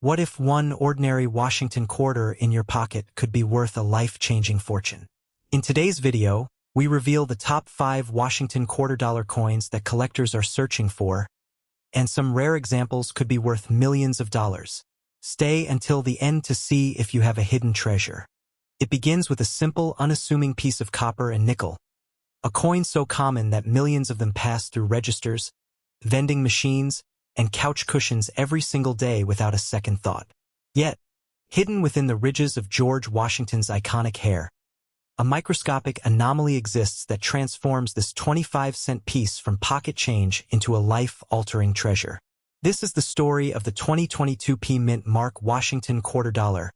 What if one ordinary Washington quarter in your pocket could be worth a life-changing fortune? In today's video, we reveal the top 5 Washington quarter-dollar coins that collectors are searching for, and some rare examples could be worth millions of dollars. Stay until the end to see if you have a hidden treasure. It begins with a simple, unassuming piece of copper and nickel, a coin so common that millions of them pass through registers, vending machines, and couch cushions every single day without a second thought. Yet, hidden within the ridges of George Washington's iconic hair, a microscopic anomaly exists that transforms this 25-cent piece from pocket change into a life-altering treasure. This is the story of the 2022 Mint Mark Washington quarter dollar,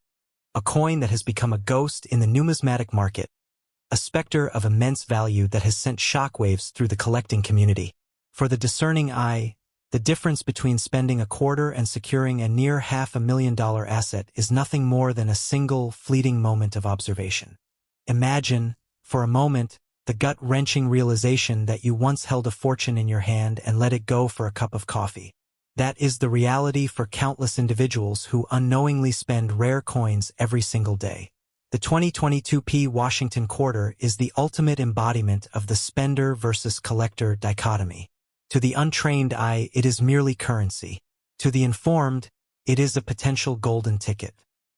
a coin that has become a ghost in the numismatic market, a specter of immense value that has sent shockwaves through the collecting community. For the discerning eye, the difference between spending a quarter and securing a near $500,000 asset is nothing more than a single, fleeting moment of observation. Imagine, for a moment, the gut-wrenching realization that you once held a fortune in your hand and let it go for a cup of coffee. That is the reality for countless individuals who unknowingly spend rare coins every single day. The 2022 Washington quarter is the ultimate embodiment of the spender versus collector dichotomy. To the untrained eye, it is merely currency. To the informed, it is a potential golden ticket.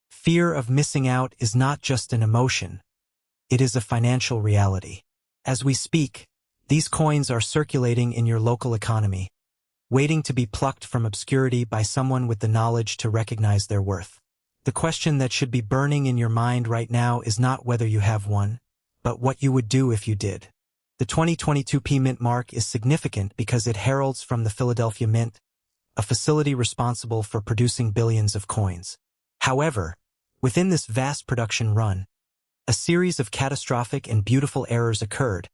Fear of missing out is not just an emotion. It is a financial reality. As we speak, these coins are circulating in your local economy, waiting to be plucked from obscurity by someone with the knowledge to recognize their worth. The question that should be burning in your mind right now is not whether you have one, but what you would do if you did. The 2022 Mint mark is significant because it heralds from the Philadelphia Mint, a facility responsible for producing billions of coins. However, within this vast production run, a series of catastrophic and beautiful errors occurred,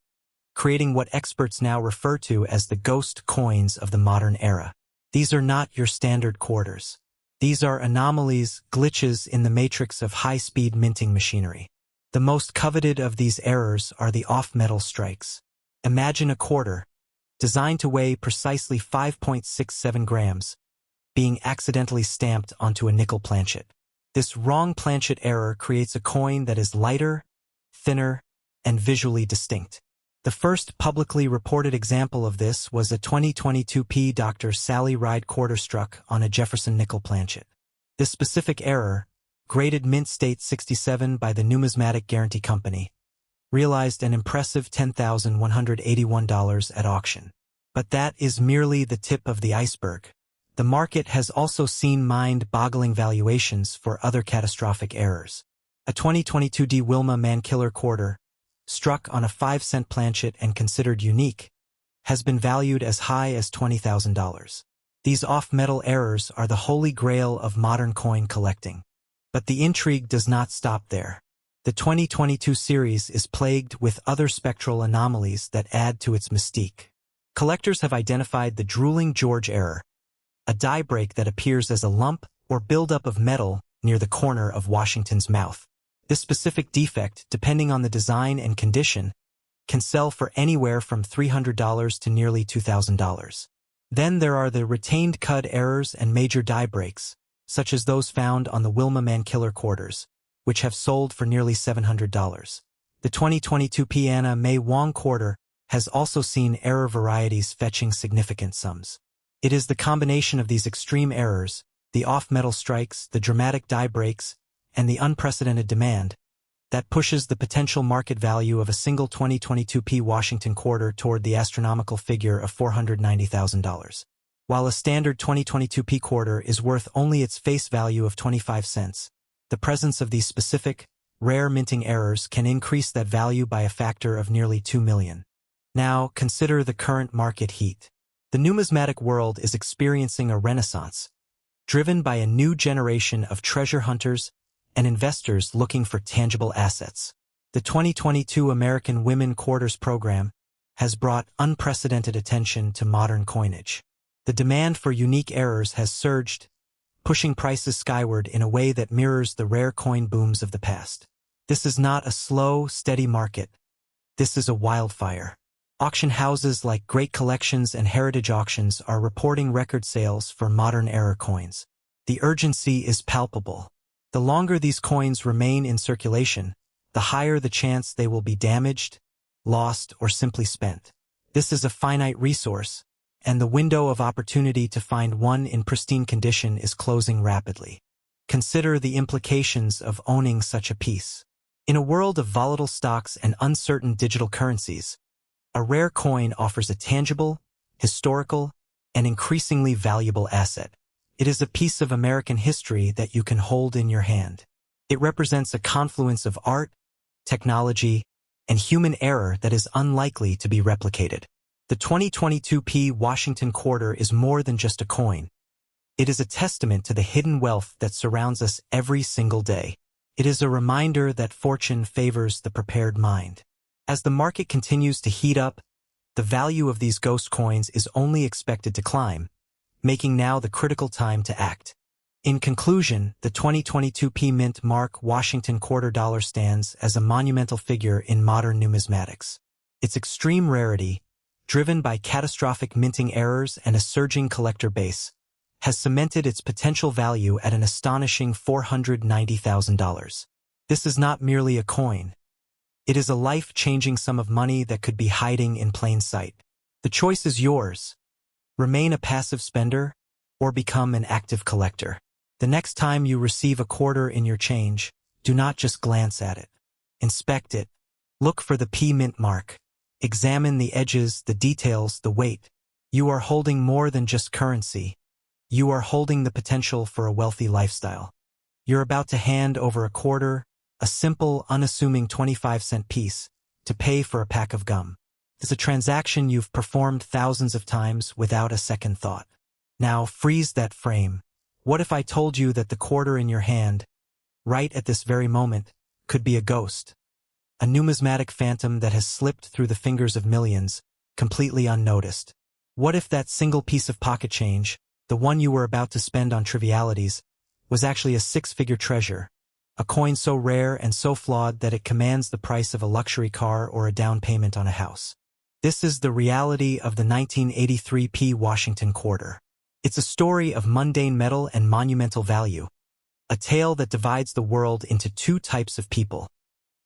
creating what experts now refer to as the ghost coins of the modern era. These are not your standard quarters. These are anomalies, glitches in the matrix of high-speed minting machinery. The most coveted of these errors are the off-metal strikes. Imagine a quarter, designed to weigh precisely 5.67 grams, being accidentally stamped onto a nickel planchet. This wrong planchet error creates a coin that is lighter, thinner, and visually distinct. The first publicly reported example of this was a 2022 Dr. Sally Ride quarter struck on a Jefferson nickel planchet. This specific error, graded mint state 67 by the Numismatic Guarantee Company, realized an impressive $10,181 at auction. But that is merely the tip of the iceberg. The market has also seen mind-boggling valuations for other catastrophic errors. A 2022 D. Wilma Mankiller quarter, struck on a 5-cent planchet and considered unique, has been valued as high as $20,000. These off-metal errors are the holy grail of modern coin collecting. But the intrigue does not stop there. The 2022 series is plagued with other spectral anomalies that add to its mystique. Collectors have identified the drooling George error, a die break that appears as a lump or buildup of metal near the corner of Washington's mouth. This specific defect, depending on the design and condition, can sell for anywhere from $300 to nearly $2,000. Then there are the retained cud errors and major die breaks, such as those found on the Wilma Mankiller quarters, which have sold for nearly $700. The 2022 Anna May Wong quarter has also seen error varieties fetching significant sums. It is the combination of these extreme errors, the off-metal strikes, the dramatic die breaks, and the unprecedented demand, that pushes the potential market value of a single 2022 Washington quarter toward the astronomical figure of $490,000. While a standard 2022 quarter is worth only its face value of 25 cents, the presence of these specific, rare minting errors can increase that value by a factor of nearly 2 million. Now, consider the current market heat. The numismatic world is experiencing a renaissance, driven by a new generation of treasure hunters and investors looking for tangible assets. The 2022 American Women Quarters program has brought unprecedented attention to modern coinage. The demand for unique errors has surged, pushing prices skyward in a way that mirrors the rare coin booms of the past. This is not a slow, steady market. This is a wildfire. Auction houses like Great Collections and Heritage Auctions are reporting record sales for modern era coins. The urgency is palpable. The longer these coins remain in circulation, the higher the chance they will be damaged, lost, or simply spent. This is a finite resource, and the window of opportunity to find one in pristine condition is closing rapidly. Consider the implications of owning such a piece. In a world of volatile stocks and uncertain digital currencies, a rare coin offers a tangible, historical, and increasingly valuable asset. It is a piece of American history that you can hold in your hand. It represents a confluence of art, technology, and human error that is unlikely to be replicated. The 2022 Washington Quarter is more than just a coin. It is a testament to the hidden wealth that surrounds us every single day. It is a reminder that fortune favors the prepared mind. As the market continues to heat up, the value of these ghost coins is only expected to climb, making now the critical time to act. In conclusion, the 2022 Mint Mark Washington Quarter Dollar stands as a monumental figure in modern numismatics. Its extreme rarity, driven by catastrophic minting errors and a surging collector base, has cemented its potential value at an astonishing $490,000. This is not merely a coin. It is a life-changing sum of money that could be hiding in plain sight. The choice is yours. Remain a passive spender, or become an active collector. The next time you receive a quarter in your change, do not just glance at it. Inspect it. Look for the Mint mark. Examine the edges, the details, the weight. You are holding more than just currency. You are holding the potential for a wealthy lifestyle. You're about to hand over a quarter, a simple, unassuming 25-cent piece, to pay for a pack of gum. It's a transaction you've performed thousands of times without a second thought. Now freeze that frame. What if I told you that the quarter in your hand, right at this very moment, could be a ghost? A numismatic phantom that has slipped through the fingers of millions, completely unnoticed. What if that single piece of pocket change, the one you were about to spend on trivialities, was actually a six-figure treasure, a coin so rare and so flawed that it commands the price of a luxury car or a down payment on a house? This is the reality of the 1983 Washington Quarter. It's a story of mundane metal and monumental value, a tale that divides the world into two types of people: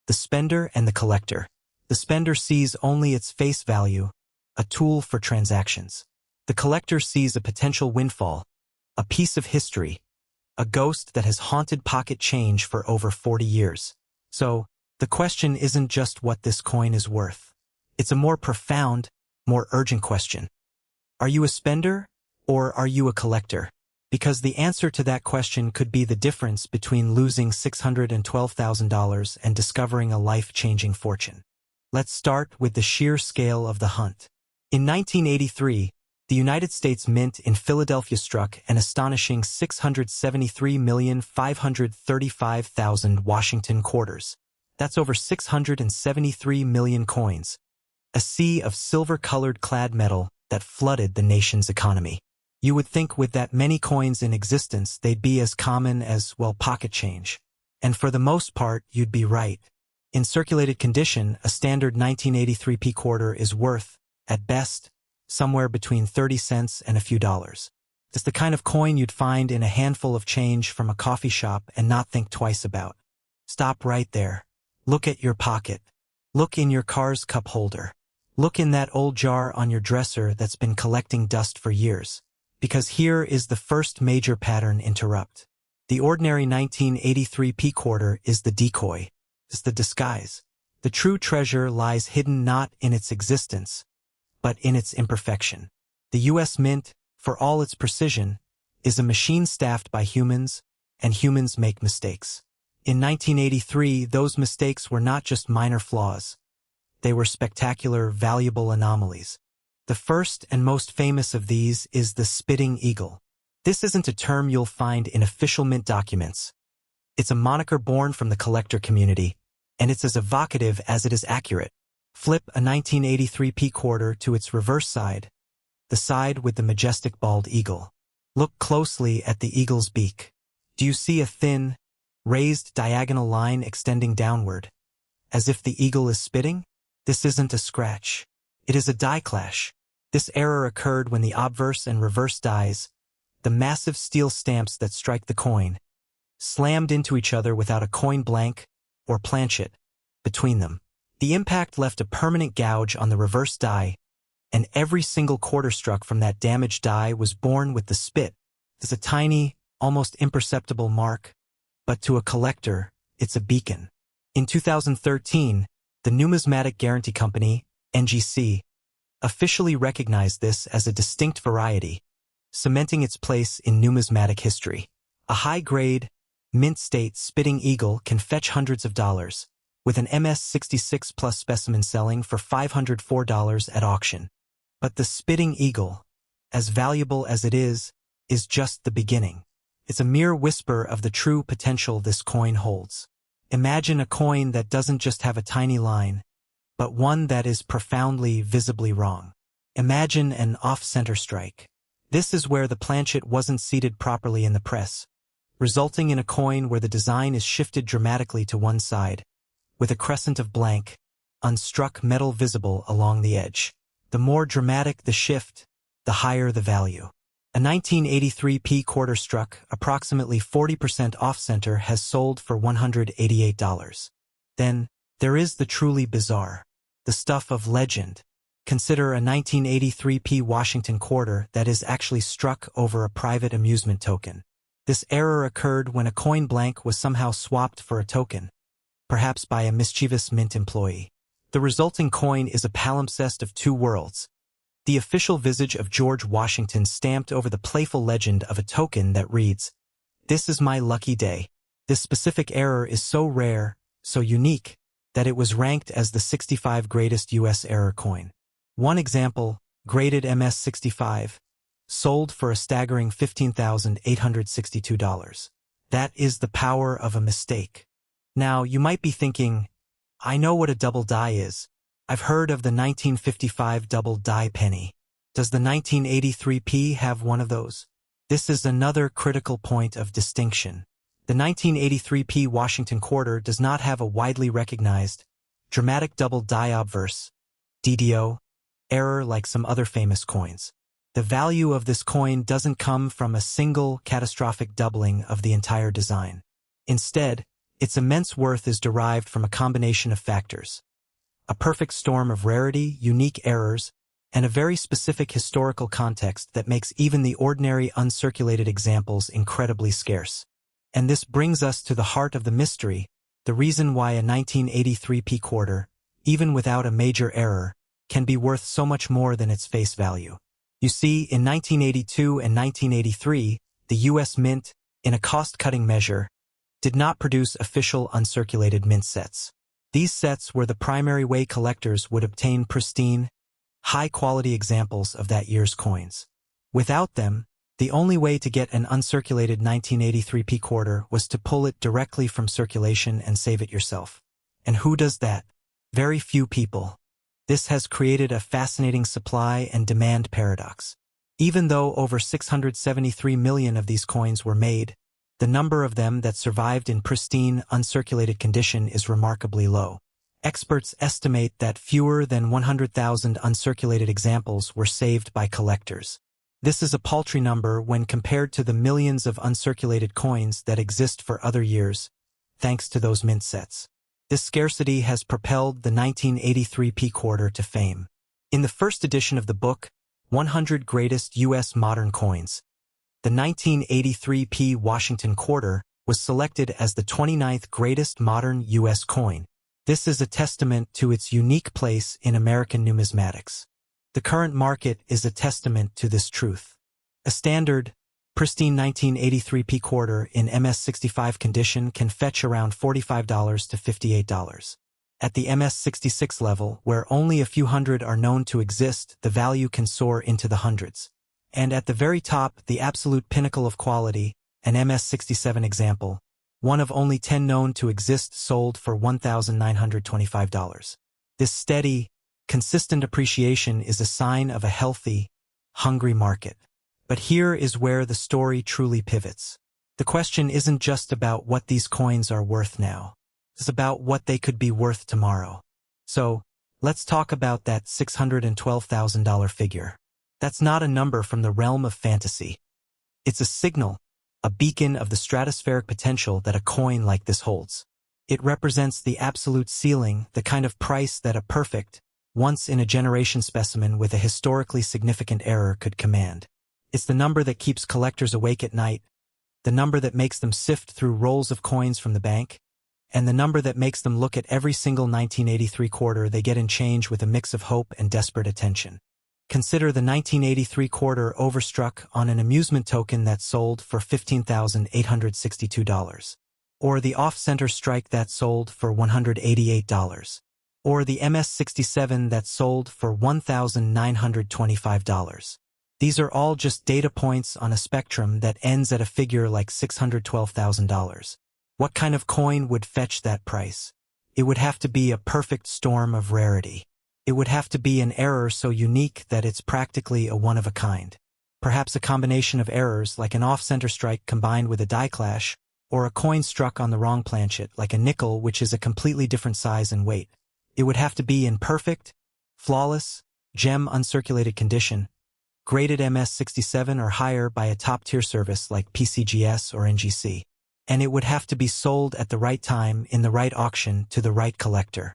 the spender and the collector. The spender sees only its face value, a tool for transactions. The collector sees a potential windfall, a piece of history, a ghost that has haunted pocket change for over 40 years. So, the question isn't just what this coin is worth. It's a more profound, more urgent question. Are you a spender, or are you a collector? Because the answer to that question could be the difference between losing $612,000 and discovering a life-changing fortune. Let's start with the sheer scale of the hunt. In 1983, the United States Mint in Philadelphia struck an astonishing 673,535,000 Washington quarters. That's over 673 million coins, a sea of silver-colored clad metal that flooded the nation's economy. You would think with that many coins in existence they'd be as common as, well, pocket change. And for the most part, you'd be right. In circulated condition, a standard 1983 quarter is worth, at best, somewhere between 30 cents and a few dollars. It's the kind of coin you'd find in a handful of change from a coffee shop and not think twice about. Stop right there. Look at your pocket. Look in your car's cup holder. Look in that old jar on your dresser that's been collecting dust for years. Because here is the first major pattern interrupt. The ordinary 1983 quarter is the decoy. It's the disguise. The true treasure lies hidden not in its existence, but in its imperfection. The U.S. Mint, for all its precision, is a machine staffed by humans, and humans make mistakes. In 1983, those mistakes were not just minor flaws. They were spectacular, valuable anomalies. The first and most famous of these is the spitting eagle. This isn't a term you'll find in official Mint documents. It's a moniker born from the collector community, and it's as evocative as it is accurate. Flip a 1983 quarter to its reverse side, the side with the majestic bald eagle. Look closely at the eagle's beak. Do you see a thin, raised diagonal line extending downward, as if the eagle is spitting? This isn't a scratch. It is a die clash. This error occurred when the obverse and reverse dies, the massive steel stamps that strike the coin, slammed into each other without a coin blank or planchet between them. The impact left a permanent gouge on the reverse die, and every single quarter struck from that damaged die was born with the spit. It's a tiny, almost imperceptible mark, but to a collector, it's a beacon. In 2013, the Numismatic Guarantee Company, NGC, officially recognized this as a distinct variety, cementing its place in numismatic history. A high-grade, mint-state spitting eagle can fetch hundreds of dollars, with an MS-66 plus specimen selling for $504 at auction. But the spitting eagle, as valuable as it is just the beginning. It's a mere whisper of the true potential this coin holds. Imagine a coin that doesn't just have a tiny line, but one that is profoundly, visibly wrong. Imagine an off-center strike. This is where the planchet wasn't seated properly in the press, resulting in a coin where the design is shifted dramatically to one side, with a crescent of blank, unstruck metal visible along the edge. The more dramatic the shift, the higher the value. A 1983 P quarter struck, approximately 40% off-center, has sold for $188. Then, there is the truly bizarre, the stuff of legend. Consider a 1983 P Washington quarter that is actually struck over a private amusement token. This error occurred when a coin blank was somehow swapped for a token, perhaps by a mischievous mint employee. The resulting coin is a palimpsest of two worlds. The official visage of George Washington stamped over the playful legend of a token that reads, "This is my lucky day." This specific error is so rare, so unique, that it was ranked as the 65 greatest U.S. error coin. One example, graded MS-65, sold for a staggering $15,862. That is the power of a mistake. Now, you might be thinking, I know what a double die is. I've heard of the 1955 double die penny. Does the 1983 P have one of those? This is another critical point of distinction. The 1983 P Washington quarter does not have a widely recognized, dramatic double die obverse, DDO, error like some other famous coins. The value of this coin doesn't come from a single catastrophic doubling of the entire design. Instead, its immense worth is derived from a combination of factors. A perfect storm of rarity, unique errors, and a very specific historical context that makes even the ordinary uncirculated examples incredibly scarce. And this brings us to the heart of the mystery, the reason why a 1983 P quarter, even without a major error, can be worth so much more than its face value. You see, in 1982 and 1983, the U.S. Mint, in a cost-cutting measure, did not produce official uncirculated mint sets. These sets were the primary way collectors would obtain pristine, high-quality examples of that year's coins. Without them, the only way to get an uncirculated 1983 P quarter was to pull it directly from circulation and save it yourself. And who does that? Very few people. This has created a fascinating supply and demand paradox. Even though over 673 million of these coins were made, the number of them that survived in pristine, uncirculated condition is remarkably low. Experts estimate that fewer than 100,000 uncirculated examples were saved by collectors. This is a paltry number when compared to the millions of uncirculated coins that exist for other years, thanks to those mint sets. This scarcity has propelled the 1983 P quarter to fame. In the first edition of the book, 100 Greatest U.S. Modern Coins, the 1983 P Washington quarter was selected as the 29th greatest modern U.S. coin. This is a testament to its unique place in American numismatics. The current market is a testament to this truth. A standard, pristine 1983 P quarter in MS-65 condition can fetch around $45 to $58. At the MS-66 level, where only a few hundred are known to exist, the value can soar into the hundreds. And at the very top, the absolute pinnacle of quality, an MS-67 example, one of only 10 known to exist, sold for $1,925. This steady, consistent appreciation is a sign of a healthy, hungry market. But here is where the story truly pivots. The question isn't just about what these coins are worth now. It's about what they could be worth tomorrow. So, let's talk about that $612,000 figure. That's not a number from the realm of fantasy. It's a signal, a beacon of the stratospheric potential that a coin like this holds. It represents the absolute ceiling, the kind of price that a perfect, once-in-a-generation specimen with a historically significant error could command. It's the number that keeps collectors awake at night, the number that makes them sift through rolls of coins from the bank, and the number that makes them look at every single 1983 quarter they get in change with a mix of hope and desperate attention. Consider the 1983 quarter overstruck on an amusement token that sold for $15,862. Or the off-center strike that sold for $188. Or the MS-67 that sold for $1,925. These are all just data points on a spectrum that ends at a figure like $612,000. What kind of coin would fetch that price? It would have to be a perfect storm of rarity. It would have to be an error so unique that it's practically a one-of-a-kind. Perhaps a combination of errors like an off-center strike combined with a die clash, or a coin struck on the wrong planchet like a nickel, which is a completely different size and weight. It would have to be in perfect, flawless, gem uncirculated condition, graded MS-67 or higher by a top-tier service like PCGS or NGC. And it would have to be sold at the right time in the right auction to the right collector.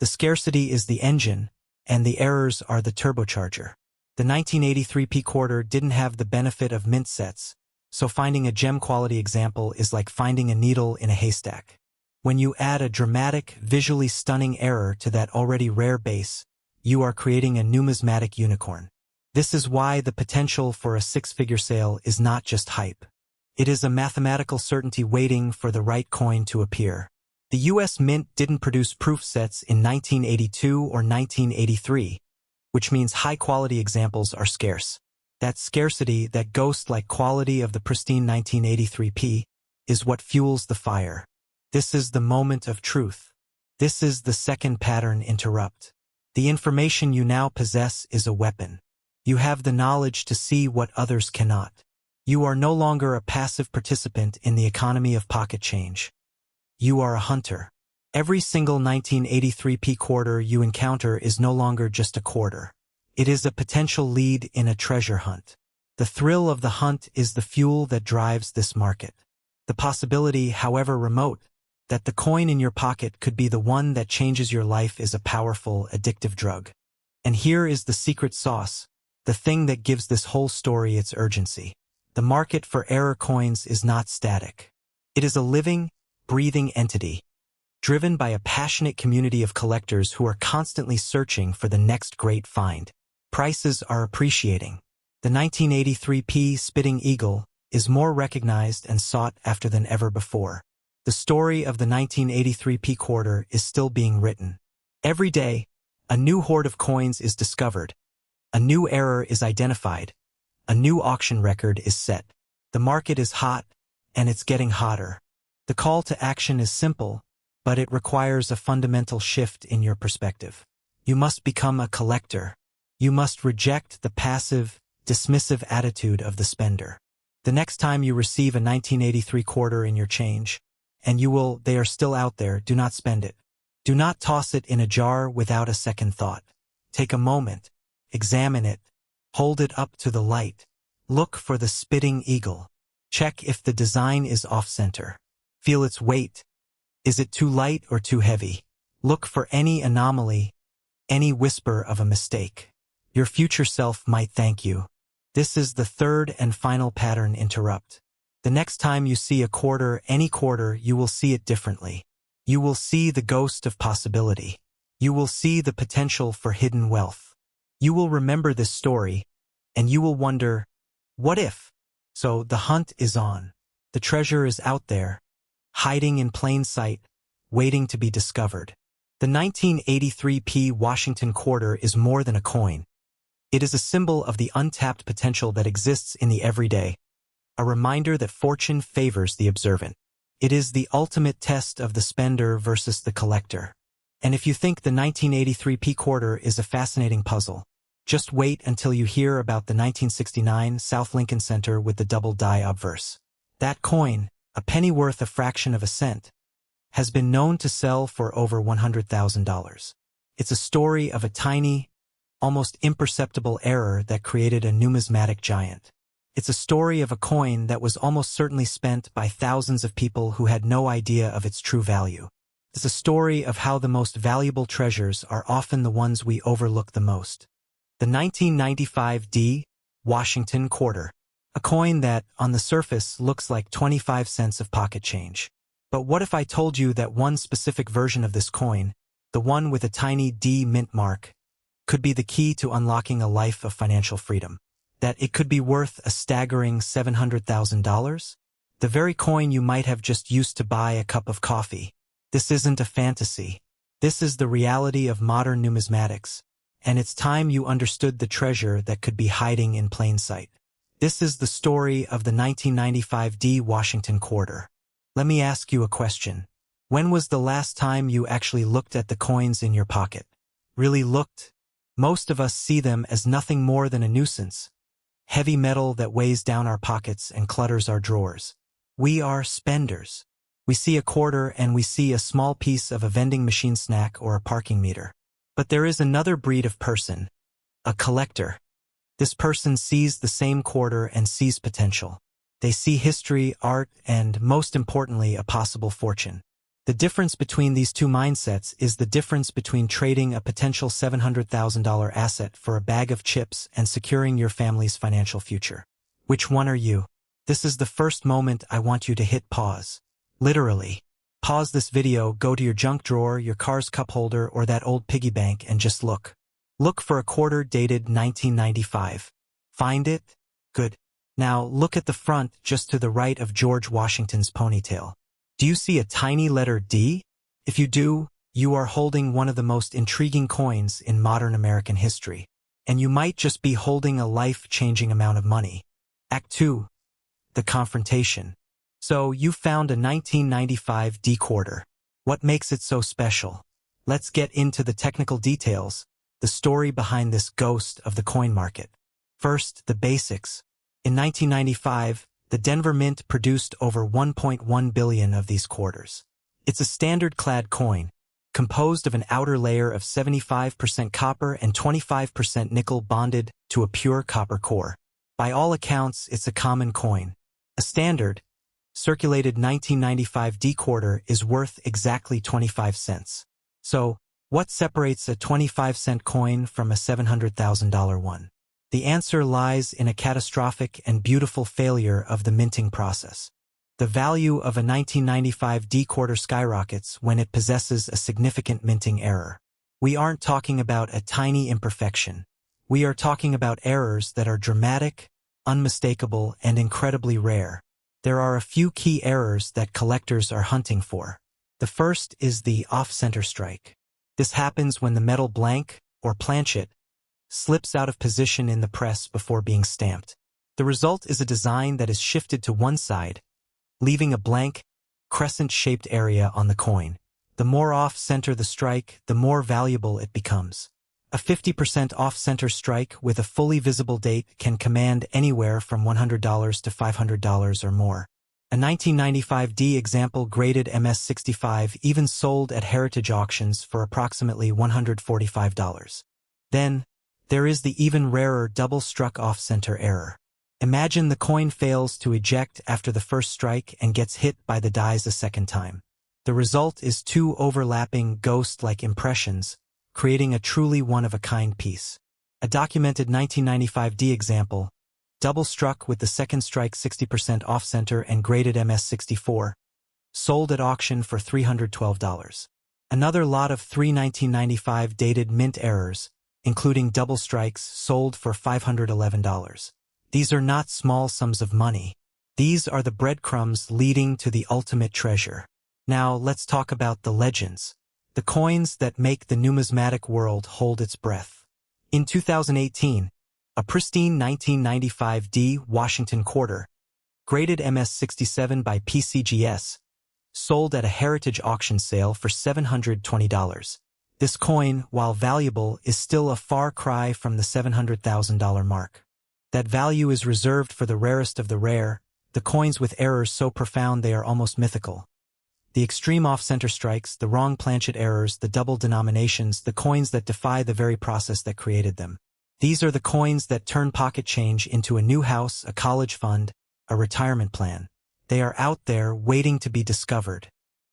The scarcity is the engine, and the errors are the turbocharger. The 1983 P quarter didn't have the benefit of mint sets, so finding a gem-quality example is like finding a needle in a haystack. When you add a dramatic, visually stunning error to that already rare base, you are creating a numismatic unicorn. This is why the potential for a six-figure sale is not just hype. It is a mathematical certainty waiting for the right coin to appear. The U.S. Mint didn't produce proof sets in 1982 or 1983, which means high-quality examples are scarce. That scarcity, that ghost-like quality of the pristine 1983 P, is what fuels the fire. This is the moment of truth. This is the second pattern interrupt. The information you now possess is a weapon. You have the knowledge to see what others cannot. You are no longer a passive participant in the economy of pocket change. You are a hunter. Every single 1983 P quarter you encounter is no longer just a quarter. It is a potential lead in a treasure hunt. The thrill of the hunt is the fuel that drives this market. The possibility, however remote, that the coin in your pocket could be the one that changes your life is a powerful, addictive drug. And here is the secret sauce, the thing that gives this whole story its urgency. The market for error coins is not static. It is a living, breathing entity, driven by a passionate community of collectors who are constantly searching for the next great find. Prices are appreciating. The 1983 P Spitting Eagle is more recognized and sought after than ever before. The story of the 1983 P quarter is still being written. Every day, a new hoard of coins is discovered. A new error is identified. A new auction record is set. The market is hot, and it's getting hotter. The call to action is simple, but it requires a fundamental shift in your perspective. You must become a collector. You must reject the passive, dismissive attitude of the spender. The next time you receive a 1983 quarter in your change, and they are still out there, do not spend it. Do not toss it in a jar without a second thought. Take a moment. Examine it. Hold it up to the light. Look for the spitting eagle. Check if the design is off-center. Feel its weight. Is it too light or too heavy? Look for any anomaly, any whisper of a mistake. Your future self might thank you. This is the third and final pattern interrupt. The next time you see a quarter, any quarter, you will see it differently. You will see the ghost of possibility. You will see the potential for hidden wealth. You will remember this story, and you will wonder, what if? So the hunt is on. The treasure is out there, hiding in plain sight, waiting to be discovered. The 1983 P Washington quarter is more than a coin. It is a symbol of the untapped potential that exists in the everyday, a reminder that fortune favors the observant. It is the ultimate test of the spender versus the collector. And if you think the 1983 P quarter is a fascinating puzzle, just wait until you hear about the 1969 South Lincoln Center with the double die obverse. That coin, a penny worth a fraction of a cent, has been known to sell for over $100,000. It's a story of a tiny, almost imperceptible error that created a numismatic giant. It's a story of a coin that was almost certainly spent by thousands of people who had no idea of its true value. It's a story of how the most valuable treasures are often the ones we overlook the most. The 1995 D. Washington quarter. A coin that, on the surface, looks like 25 cents of pocket change. But what if I told you that one specific version of this coin, the one with a tiny D mint mark, could be the key to unlocking a life of financial freedom? That it could be worth a staggering $700,000? The very coin you might have just used to buy a cup of coffee. This isn't a fantasy. This is the reality of modern numismatics, and it's time you understood the treasure that could be hiding in plain sight. This is the story of the 1995 D. Washington quarter. Let me ask you a question. When was the last time you actually looked at the coins in your pocket? Really looked? Most of us see them as nothing more than a nuisance. Heavy metal that weighs down our pockets and clutters our drawers. We are spenders. We see a quarter and we see a small piece of a vending machine snack or a parking meter. But there is another breed of person, a collector. This person sees the same quarter and sees potential. They see history, art, and, most importantly, a possible fortune. The difference between these two mindsets is the difference between trading a potential $700,000 asset for a bag of chips and securing your family's financial future. Which one are you? This is the first moment I want you to hit pause. Literally. Pause this video, go to your junk drawer, your car's cup holder, or that old piggy bank and just look. Look for a quarter dated 1995. Find it? Good. Now look at the front just to the right of George Washington's ponytail. Do you see a tiny letter D? If you do, you are holding one of the most intriguing coins in modern American history. And you might just be holding a life-changing amount of money. Act 2. The confrontation. So, you found a 1995 D quarter. What makes it so special? Let's get into the technical details, the story behind this ghost of the coin market. First, the basics. In 1995, the Denver Mint produced over 1.1 billion of these quarters. It's a standard-clad coin, composed of an outer layer of 75% copper and 25% nickel bonded to a pure copper core. By all accounts, it's a common coin. A standard, circulated 1995 D quarter is worth exactly 25 cents. So, what separates a 25-cent coin from a $700,000 one? The answer lies in a catastrophic and beautiful failure of the minting process. The value of a 1995 D quarter skyrockets when it possesses a significant minting error. We aren't talking about a tiny imperfection. We are talking about errors that are dramatic, unmistakable, and incredibly rare. There are a few key errors that collectors are hunting for. The first is the off-center strike. This happens when the metal blank, or planchet, slips out of position in the press before being stamped. The result is a design that is shifted to one side, leaving a blank, crescent-shaped area on the coin. The more off-center the strike, the more valuable it becomes. A 50% off-center strike with a fully visible date can command anywhere from $100 to $500 or more. A 1995 D example graded MS65 even sold at heritage auctions for approximately $145. Then, there is the even rarer double-struck off-center error. Imagine the coin fails to eject after the first strike and gets hit by the dies a second time. The result is two overlapping ghost-like impressions, creating a truly one-of-a-kind piece. A documented 1995 D example, double-struck with the second strike 60% off-center and graded MS64, sold at auction for $312. Another lot of three 1995 dated mint errors, including double strikes, sold for $511. These are not small sums of money. These are the breadcrumbs leading to the ultimate treasure. Now let's talk about the legends. The coins that make the numismatic world hold its breath. In 2018, a pristine 1995 D Washington quarter, graded MS67 by PCGS, sold at a heritage auction sale for $720. This coin, while valuable, is still a far cry from the $700,000 mark. That value is reserved for the rarest of the rare, the coins with errors so profound they are almost mythical. The extreme off-center strikes, the wrong planchet errors, the double denominations, the coins that defy the very process that created them. These are the coins that turn pocket change into a new house, a college fund, a retirement plan. They are out there waiting to be discovered.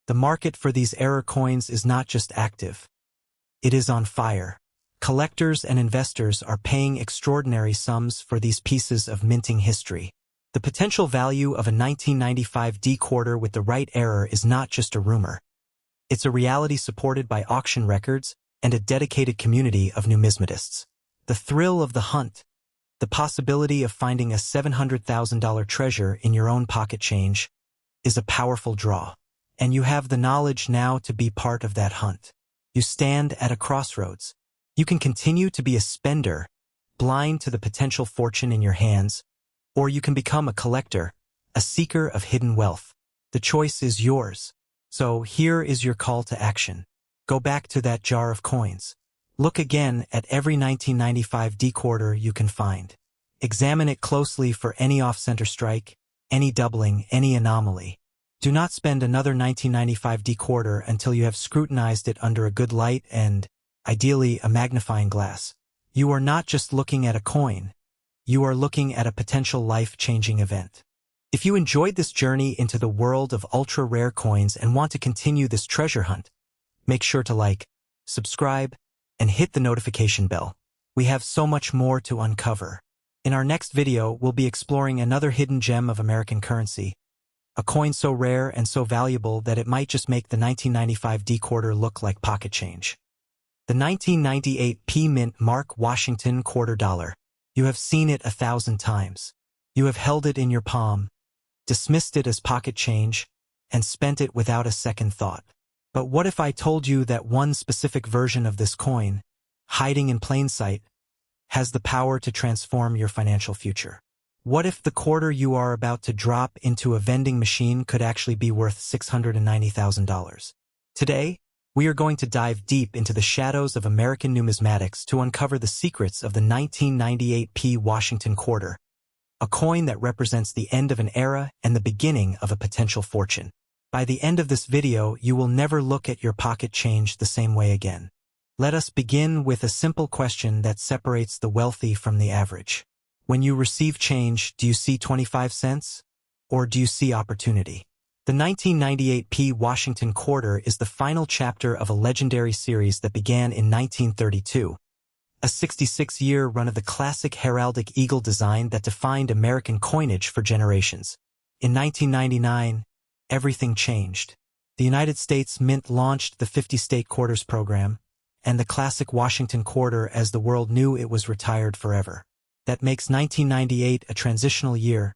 The market for these error coins is not just active. It is on fire. Collectors and investors are paying extraordinary sums for these pieces of minting history. The potential value of a 1995 D quarter with the right error is not just a rumor. It's a reality supported by auction records and a dedicated community of numismatists. The thrill of the hunt, the possibility of finding a $700,000 treasure in your own pocket change, is a powerful draw. And you have the knowledge now to be part of that hunt. You stand at a crossroads. You can continue to be a spender, blind to the potential fortune in your hands, or you can become a collector, a seeker of hidden wealth. The choice is yours. So here is your call to action. Go back to that jar of coins. Look again at every 1995 D quarter you can find. Examine it closely for any off-center strike, any doubling, any anomaly. Do not spend another 1995 D quarter until you have scrutinized it under a good light and, ideally, a magnifying glass. You are not just looking at a coin. You are looking at a potential life-changing event. If you enjoyed this journey into the world of ultra-rare coins and want to continue this treasure hunt, make sure to like, subscribe, and hit the notification bell. We have so much more to uncover. In our next video, we'll be exploring another hidden gem of American currency, a coin so rare and so valuable that it might just make the 1995 D quarter look like pocket change. The 1998 P Mint Mark Washington quarter dollar. You have seen it 1,000 times. You have held it in your palm, dismissed it as pocket change, and spent it without a second thought. But what if I told you that one specific version of this coin, hiding in plain sight, has the power to transform your financial future? What if the quarter you are about to drop into a vending machine could actually be worth $690,000? Today, we are going to dive deep into the shadows of American numismatics to uncover the secrets of the 1998 P Washington quarter, a coin that represents the end of an era and the beginning of a potential fortune. By the end of this video, you will never look at your pocket change the same way again. Let us begin with a simple question that separates the wealthy from the average. When you receive change, do you see 25 cents? Or do you see opportunity? The 1998 P Washington quarter is the final chapter of a legendary series that began in 1932. A 66-year run of the classic heraldic eagle design that defined American coinage for generations. In 1999, everything changed. The United States Mint launched the 50-state quarters program, and the classic Washington quarter as the world knew it was retired forever. That makes 1998 a transitional year,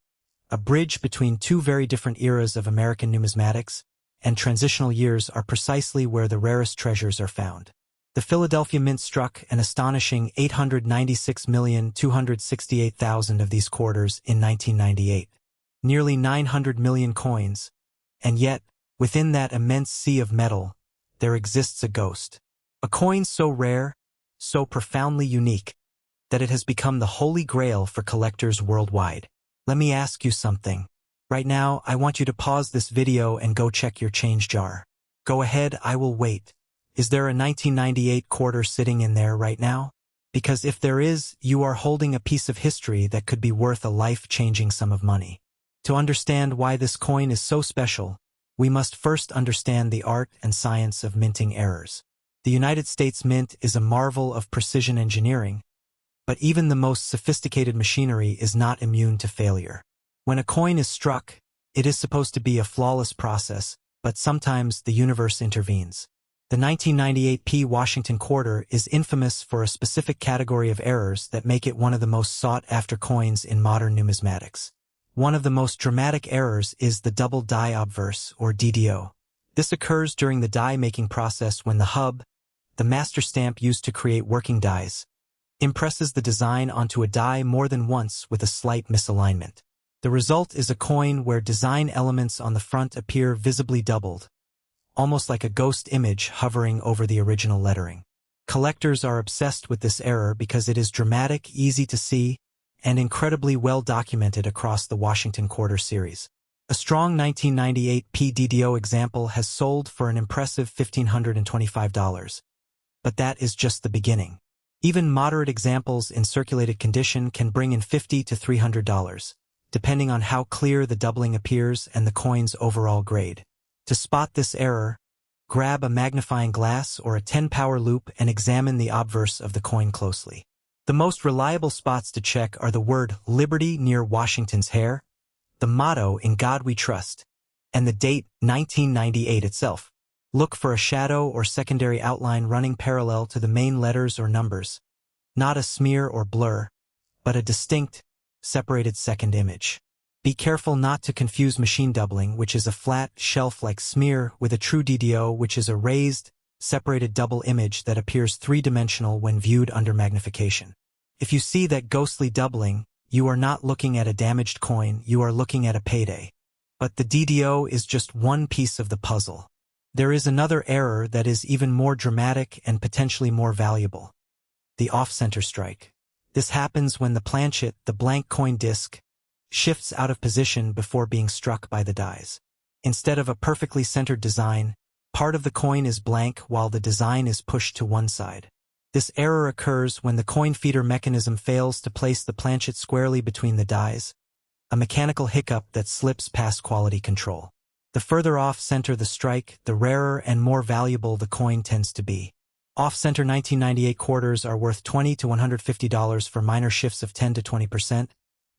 a bridge between two very different eras of American numismatics, and transitional years are precisely where the rarest treasures are found. The Philadelphia Mint struck an astonishing 896,268,000 of these quarters in 1998. Nearly 900 million coins. And yet, within that immense sea of metal, there exists a ghost. A coin so rare, so profoundly unique, that it has become the holy grail for collectors worldwide. Let me ask you something. Right now, I want you to pause this video and go check your change jar. Go ahead, I will wait. Is there a 1998 quarter sitting in there right now? Because if there is, you are holding a piece of history that could be worth a life-changing sum of money. To understand why this coin is so special, we must first understand the art and science of minting errors. The United States Mint is a marvel of precision engineering, but even the most sophisticated machinery is not immune to failure. When a coin is struck, it is supposed to be a flawless process, but sometimes the universe intervenes. The 1998 P Washington quarter is infamous for a specific category of errors that make it one of the most sought-after coins in modern numismatics. One of the most dramatic errors is the double die obverse, or DDO. This occurs during the die-making process when the hub, the master stamp used to create working dies, impresses the design onto a die more than once with a slight misalignment. The result is a coin where design elements on the front appear visibly doubled, almost like a ghost image hovering over the original lettering. Collectors are obsessed with this error because it is dramatic, easy to see, and incredibly well documented across the Washington quarter series. A strong 1998 PDDO example has sold for an impressive $1,525. But that is just the beginning. Even moderate examples in circulated condition can bring in $50 to $300, depending on how clear the doubling appears and the coin's overall grade. To spot this error, grab a magnifying glass or a 10-power loupe and examine the obverse of the coin closely. The most reliable spots to check are the word Liberty near Washington's hair, the motto In God We Trust, and the date 1998 itself. Look for a shadow or secondary outline running parallel to the main letters or numbers, not a smear or blur, but a distinct, separated second image. Be careful not to confuse machine doubling, which is a flat, shelf-like smear, with a true DDO, which is a raised, separated double image that appears three-dimensional when viewed under magnification. If you see that ghostly doubling, you are not looking at a damaged coin, you are looking at a payday. But the DDO is just one piece of the puzzle. There is another error that is even more dramatic and potentially more valuable. The off-center strike. This happens when the planchet, the blank coin disc, shifts out of position before being struck by the dies. Instead of a perfectly centered design, part of the coin is blank while the design is pushed to one side. This error occurs when the coin feeder mechanism fails to place the planchet squarely between the dies, a mechanical hiccup that slips past quality control. The further off-center the strike, the rarer and more valuable the coin tends to be. Off-center 1998 quarters are worth $20 to $150 for minor shifts of 10 to 20%,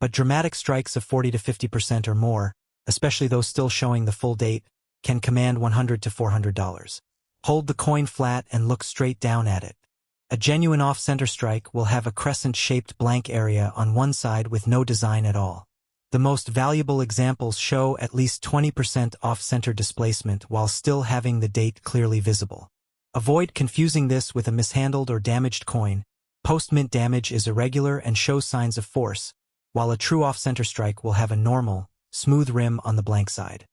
but dramatic strikes of 40 to 50% or more, especially those still showing the full date, can command $100 to $400. Hold the coin flat and look straight down at it. A genuine off-center strike will have a crescent-shaped blank area on one side with no design at all. The most valuable examples show at least 20% off-center displacement while still having the date clearly visible. Avoid confusing this with a mishandled or damaged coin. Post-mint damage is irregular and shows signs of force, while a true off-center strike will have a normal, smooth rim on the blank side.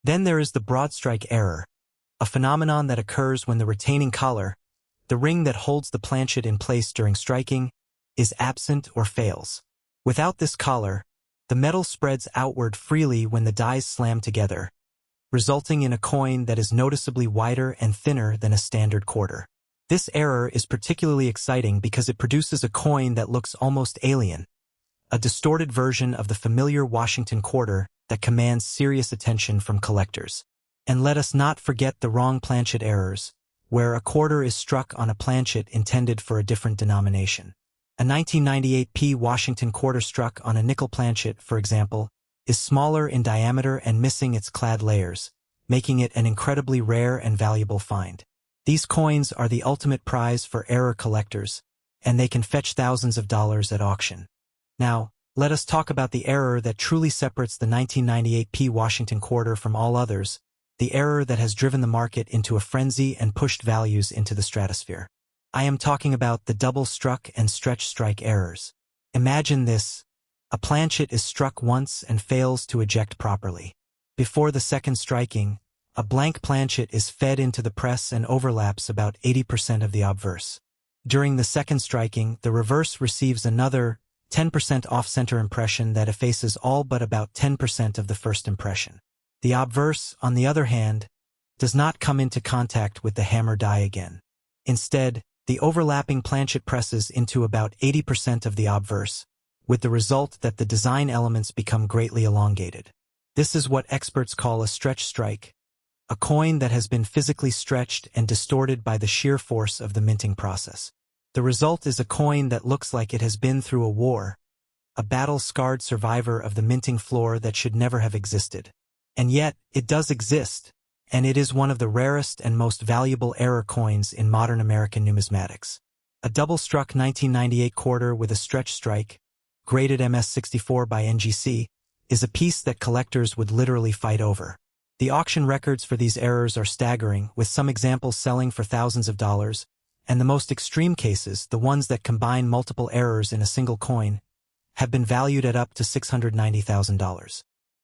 Then there is the broad strike error, a phenomenon that occurs when the retaining collar, the ring that holds the planchet in place during striking, is absent or fails. Without this collar, the metal spreads outward freely when the dies slam together, resulting in a coin that is noticeably wider and thinner than a standard quarter. This error is particularly exciting because it produces a coin that looks almost alien, a distorted version of the familiar Washington quarter that commands serious attention from collectors. And let us not forget the wrong planchet errors, where a quarter is struck on a planchet intended for a different denomination. A 1998p Washington quarter struck on a nickel planchet, for example, is smaller in diameter and missing its clad layers, making it an incredibly rare and valuable find. These coins are the ultimate prize for error collectors, and they can fetch thousands of dollars at auction. Now, let us talk about the error that truly separates the 1998p Washington quarter from all others, the error that has driven the market into a frenzy and pushed values into the stratosphere. I am talking about the double struck and stretch strike errors. Imagine this. A planchet is struck once and fails to eject properly. Before the second striking, a blank planchet is fed into the press and overlaps about 80% of the obverse. During the second striking, the reverse receives another 10% off-center impression that effaces all but about 10% of the first impression. The obverse, on the other hand, does not come into contact with the hammer die again. Instead, the overlapping planchet presses into about 80% of the obverse, with the result that the design elements become greatly elongated. This is what experts call a stretch strike, a coin that has been physically stretched and distorted by the sheer force of the minting process. The result is a coin that looks like it has been through a war, a battle-scarred survivor of the minting floor that should never have existed. And yet, it does exist, and it is one of the rarest and most valuable error coins in modern American numismatics. A double-struck 1998 quarter with a stretch strike, graded MS64 by NGC, is a piece that collectors would literally fight over. The auction records for these errors are staggering, with some examples selling for thousands of dollars, and the most extreme cases, the ones that combine multiple errors in a single coin, have been valued at up to $690,000.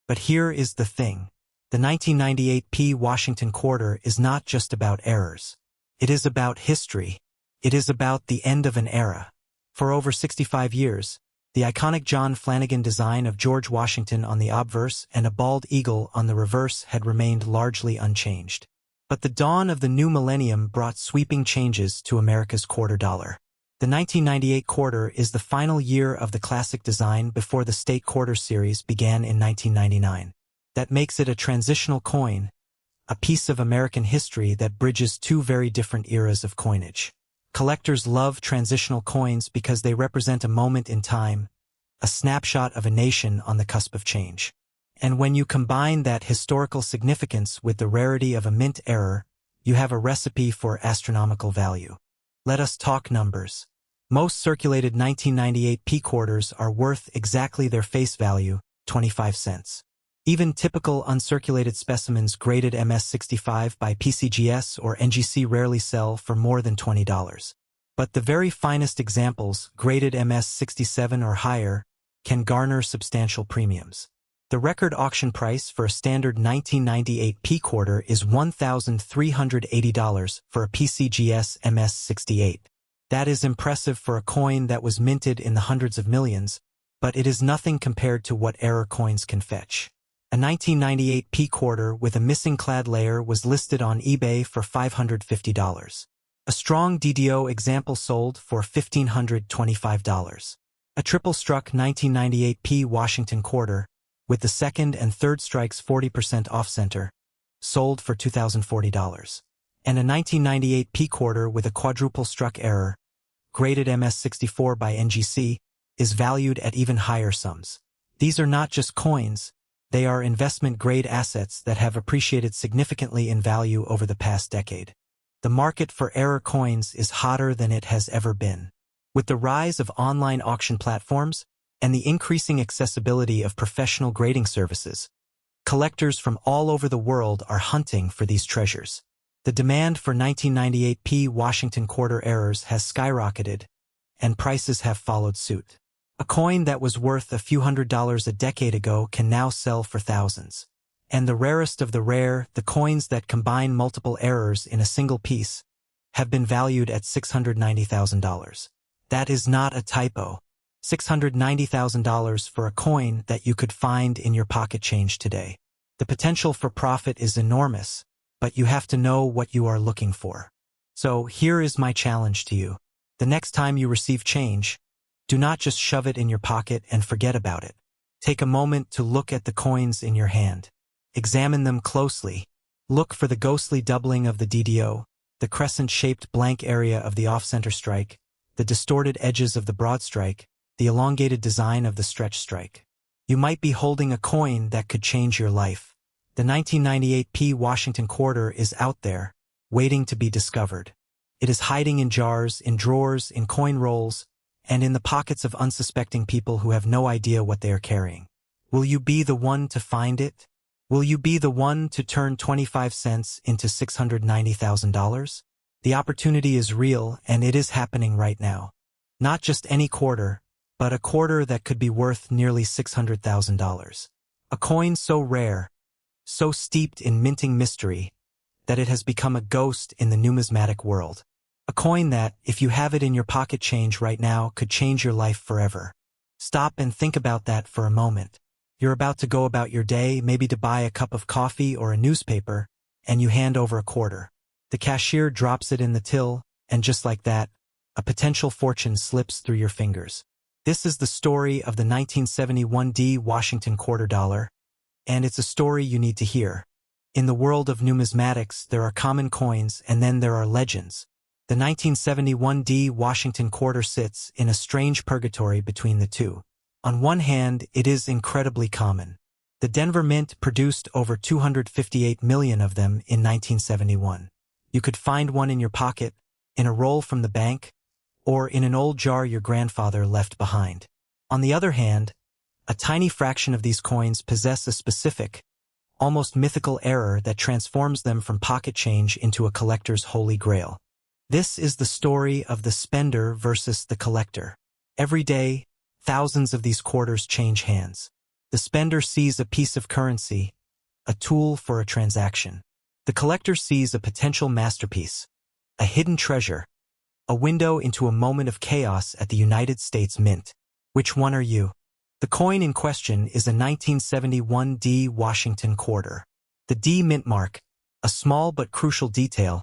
But here is the thing. The 1998p Washington quarter is not just about errors. It is about history. It is about the end of an era. For over 65 years, the iconic John Flanagan design of George Washington on the obverse and a bald eagle on the reverse had remained largely unchanged. But the dawn of the new millennium brought sweeping changes to America's quarter dollar. The 1998 quarter is the final year of the classic design before the state quarter series began in 1999. That makes it a transitional coin, a piece of American history that bridges two very different eras of coinage. Collectors love transitional coins because they represent a moment in time, a snapshot of a nation on the cusp of change. And when you combine that historical significance with the rarity of a mint error, you have a recipe for astronomical value. Let us talk numbers. Most circulated 1998 P quarters are worth exactly their face value, 25 cents. Even typical uncirculated specimens graded MS65 by PCGS or NGC rarely sell for more than $20. But the very finest examples, graded MS67 or higher, can garner substantial premiums. The record auction price for a standard 1998 P quarter is $1,380 for a PCGS MS68. That is impressive for a coin that was minted in the hundreds of millions, but it is nothing compared to what error coins can fetch. A 1998 P quarter with a missing clad layer was listed on eBay for $550. A strong DDO example sold for $1,525. A triple struck 1998 P Washington quarter, with the second and third strikes 40% off-center, sold for $2,040. And a 1998 P quarter with a quadruple struck error, graded MS64 by NGC, is valued at even higher sums. These are not just coins, they are investment-grade assets that have appreciated significantly in value over the past decade. The market for error coins is hotter than it has ever been. With the rise of online auction platforms and the increasing accessibility of professional grading services, collectors from all over the world are hunting for these treasures. The demand for 1998 P Washington quarter errors has skyrocketed, and prices have followed suit. A coin that was worth a few $100s a decade ago can now sell for thousands. And the rarest of the rare, the coins that combine multiple errors in a single piece, have been valued at $690,000. That is not a typo. $690,000 for a coin that you could find in your pocket change today. The potential for profit is enormous, but you have to know what you are looking for. So here is my challenge to you. The next time you receive change, do not just shove it in your pocket and forget about it. Take a moment to look at the coins in your hand. Examine them closely. Look for the ghostly doubling of the DDO, the crescent-shaped blank area of the off-center strike, the distorted edges of the broad strike, the elongated design of the stretch strike. You might be holding a coin that could change your life. The 1998 P Washington quarter is out there, waiting to be discovered. It is hiding in jars, in drawers, in coin rolls, and in the pockets of unsuspecting people who have no idea what they are carrying. Will you be the one to find it? Will you be the one to turn 25 cents into $690,000? The opportunity is real, and it is happening right now. Not just any quarter, but a quarter that could be worth nearly $600,000. A coin so rare, so steeped in minting mystery, that it has become a ghost in the numismatic world. A coin that, if you have it in your pocket change right now, could change your life forever. Stop and think about that for a moment. You're about to go about your day, maybe to buy a cup of coffee or a newspaper, and you hand over a quarter. The cashier drops it in the till, and just like that, a potential fortune slips through your fingers. This is the story of the 1971 D Washington quarter dollar, and it's a story you need to hear. In the world of numismatics, there are common coins and then there are legends. The 1971 D Washington quarter sits in a strange purgatory between the two. On one hand, it is incredibly common. The Denver Mint produced over 258 million of them in 1971. You could find one in your pocket, in a roll from the bank, or in an old jar your grandfather left behind. On the other hand, a tiny fraction of these coins possess a specific, almost mythical error that transforms them from pocket change into a collector's holy grail. This is the story of the spender versus the collector. Every day, thousands of these quarters change hands. The spender sees a piece of currency, a tool for a transaction. The collector sees a potential masterpiece, a hidden treasure, a window into a moment of chaos at the United States Mint. Which one are you? The coin in question is a 1971 D Washington quarter. The D mint mark, a small but crucial detail,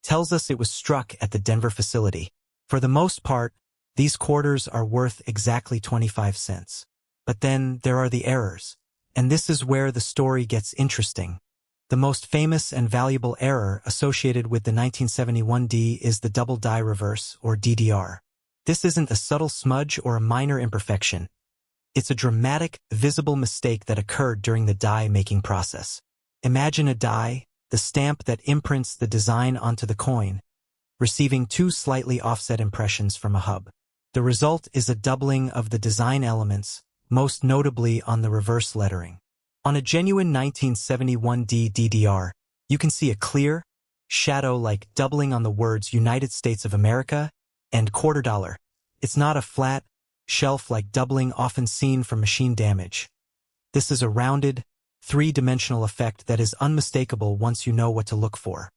tells us it was struck at the Denver facility. For the most part, these quarters are worth exactly 25 cents. But then there are the errors. And this is where the story gets interesting. The most famous and valuable error associated with the 1971D is the double die reverse, or DDR. This isn't a subtle smudge or a minor imperfection. It's a dramatic, visible mistake that occurred during the die-making process. Imagine a die, the stamp that imprints the design onto the coin, receiving two slightly offset impressions from a hub. The result is a doubling of the design elements, most notably on the reverse lettering. On a genuine 1971D DDR, you can see a clear, shadow-like doubling on the words United States of America and quarter dollar. It's not a flat, shelf-like doubling often seen from machine damage. This is a rounded, three-dimensional effect that is unmistakable once you know what to look for.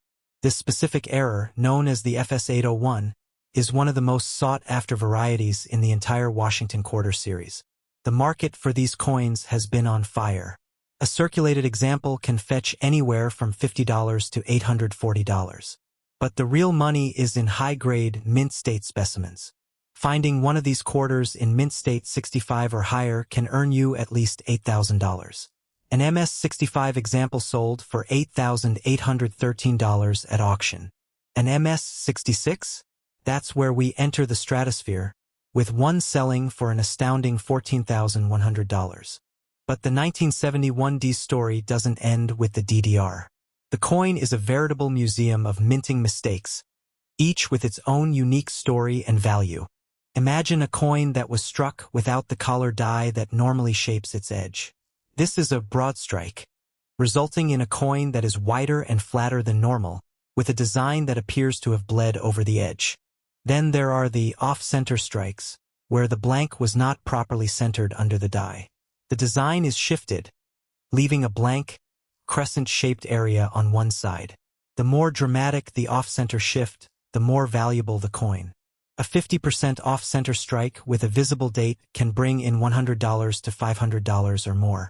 This specific error, known as the FS801, is one of the most sought-after varieties in the entire Washington Quarter series. The market for these coins has been on fire. A circulated example can fetch anywhere from $50 to $840. But the real money is in high-grade, mint-state specimens. Finding one of these quarters in mint state 65 or higher can earn you at least $8,000. An MS-65 example sold for $8,813 at auction. An MS-66? That's where we enter the stratosphere, with one selling for an astounding $14,100. But the 1971D story doesn't end with the DDR. The coin is a veritable museum of minting mistakes, each with its own unique story and value. Imagine a coin that was struck without the collar die that normally shapes its edge. This is a broad strike, resulting in a coin that is wider and flatter than normal, with a design that appears to have bled over the edge. Then there are the off-center strikes, where the blank was not properly centered under the die. The design is shifted, leaving a blank, crescent-shaped area on one side. The more dramatic the off-center shift, the more valuable the coin. A 50% off-center strike with a visible date can bring in $100 to $500 or more.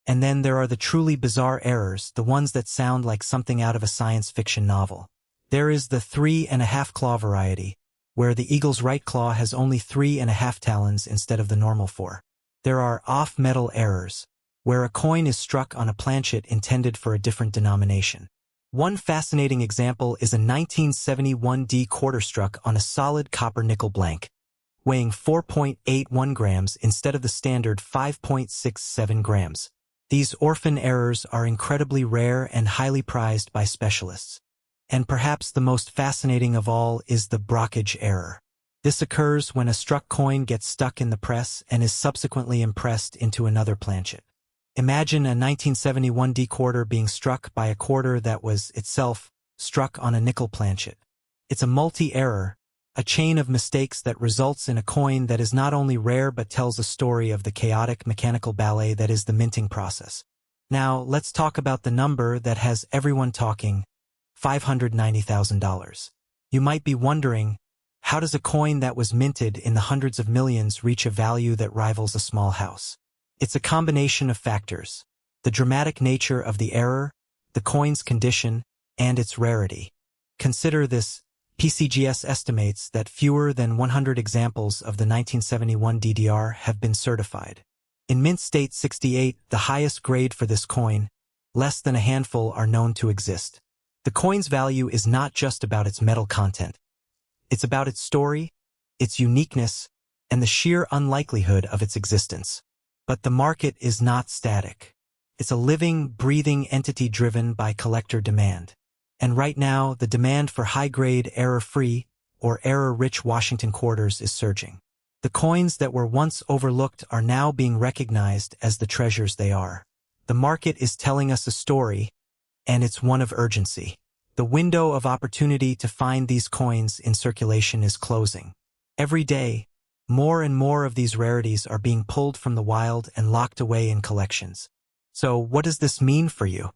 And then there are the truly bizarre errors, the ones that sound like something out of a science fiction novel. There is the 3½ claw variety, where the eagle's right claw has only 3½ talons instead of the normal 4. There are off-metal errors, where a coin is struck on a planchet intended for a different denomination. One fascinating example is a 1971D quarter struck on a solid copper-nickel blank, weighing 4.81 grams instead of the standard 5.67 grams. These orphan errors are incredibly rare and highly prized by specialists. And perhaps the most fascinating of all is the brockage error. This occurs when a struck coin gets stuck in the press and is subsequently impressed into another planchet. Imagine a 1971D quarter being struck by a quarter that was, itself, struck on a nickel planchet. It's a multi-error, a chain of mistakes that results in a coin that is not only rare but tells a story of the chaotic mechanical ballet that is the minting process. Now, let's talk about the number that has everyone talking, $590,000. You might be wondering, how does a coin that was minted in the hundreds of millions reach a value that rivals a small house? It's a combination of factors: the dramatic nature of the error, the coin's condition, and its rarity. Consider this: PCGS estimates that fewer than 100 examples of the 1971 DDR have been certified. In mint state 68, the highest grade for this coin, less than a handful are known to exist. The coin's value is not just about its metal content. It's about its story, its uniqueness, and the sheer unlikelihood of its existence. But the market is not static. It's a living, breathing entity driven by collector demand. And right now, the demand for high-grade, error-free, or error-rich Washington quarters is surging. The coins that were once overlooked are now being recognized as the treasures they are. The market is telling us a story, and it's one of urgency. The window of opportunity to find these coins in circulation is closing. Every day, more and more of these rarities are being pulled from the wild and locked away in collections. So what does this mean for you?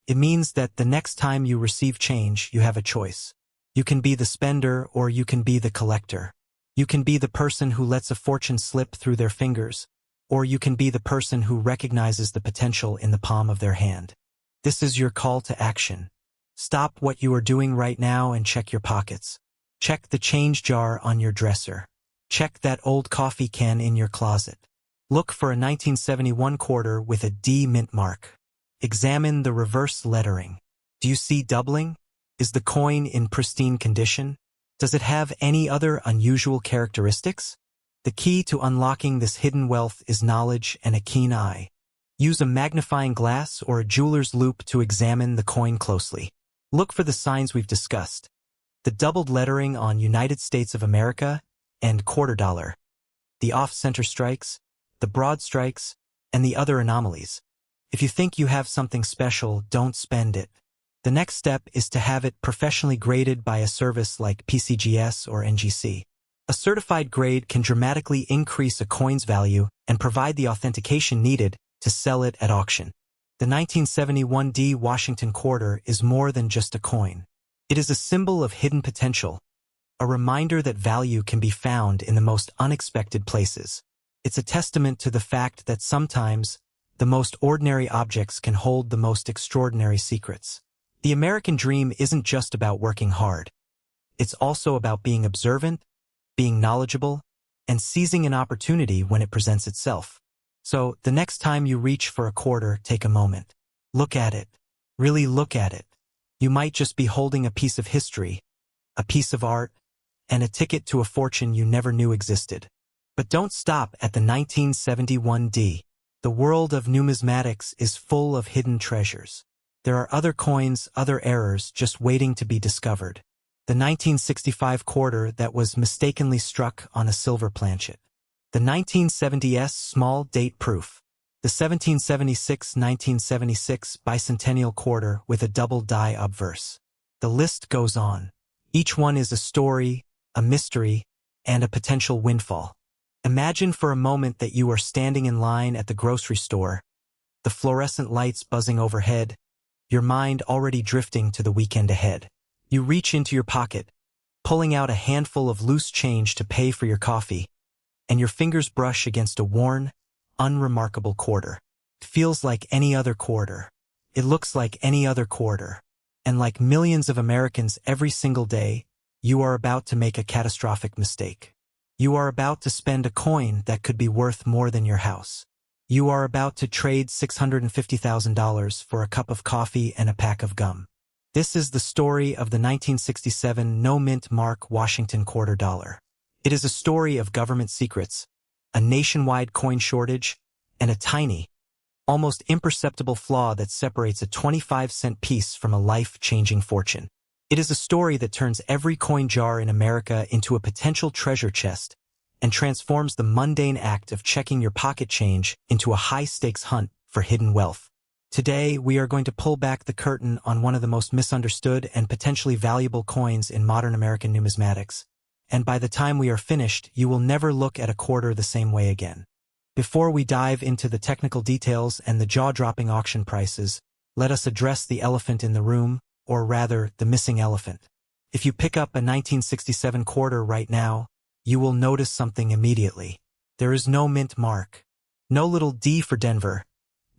It means that the next time you receive change, you have a choice. You can be the spender or you can be the collector. You can be the person who lets a fortune slip through their fingers, or you can be the person who recognizes the potential in the palm of their hand. This is your call to action. Stop what you are doing right now and check your pockets. Check the change jar on your dresser. Check that old coffee can in your closet. Look for a 1971 quarter with a D mint mark. Examine the reverse lettering. Do you see doubling? Is the coin in pristine condition? Does it have any other unusual characteristics? The key to unlocking this hidden wealth is knowledge and a keen eye. Use a magnifying glass or a jeweler's loupe to examine the coin closely. Look for the signs we've discussed. The doubled lettering on United States of America and quarter dollar, the off-center strikes, the broad strikes, and the other anomalies. If you think you have something special, don't spend it. The next step is to have it professionally graded by a service like PCGS or NGC. A certified grade can dramatically increase a coin's value and provide the authentication needed to sell it at auction. The 1971 D Washington quarter is more than just a coin. It is a symbol of hidden potential, a reminder that value can be found in the most unexpected places. It's a testament to the fact that sometimes the most ordinary objects can hold the most extraordinary secrets. The American dream isn't just about working hard. It's also about being observant, being knowledgeable, and seizing an opportunity when it presents itself. So, the next time you reach for a quarter, take a moment. Look at it. Really look at it. You might just be holding a piece of history, a piece of art, and a ticket to a fortune you never knew existed. But don't stop at the 1971 D. The world of numismatics is full of hidden treasures. There are other coins, other errors just waiting to be discovered. The 1965 quarter that was mistakenly struck on a silver planchet. The 1970s small date proof. The 1776-1976 bicentennial quarter with a double die obverse. The list goes on. Each one is a story, a mystery, and a potential windfall. Imagine for a moment that you are standing in line at the grocery store, the fluorescent lights buzzing overhead, your mind already drifting to the weekend ahead. You reach into your pocket, pulling out a handful of loose change to pay for your coffee, and your fingers brush against a worn, unremarkable quarter. It feels like any other quarter. It looks like any other quarter. And like millions of Americans every single day, you are about to make a catastrophic mistake. You are about to spend a coin that could be worth more than your house. You are about to trade $650,000 for a cup of coffee and a pack of gum. This is the story of the 1967 no-mint mark Washington quarter dollar. It is a story of government secrets, a nationwide coin shortage, and a tiny, almost imperceptible flaw that separates a 25-cent piece from a life-changing fortune. It is a story that turns every coin jar in America into a potential treasure chest and transforms the mundane act of checking your pocket change into a high-stakes hunt for hidden wealth. Today, we are going to pull back the curtain on one of the most misunderstood and potentially valuable coins in modern American numismatics. And by the time we are finished, you will never look at a quarter the same way again. Before we dive into the technical details and the jaw-dropping auction prices, let us address the elephant in the room, or rather, the missing elephant. If you pick up a 1967 quarter right now, you will notice something immediately. There is no mint mark. No little D for Denver.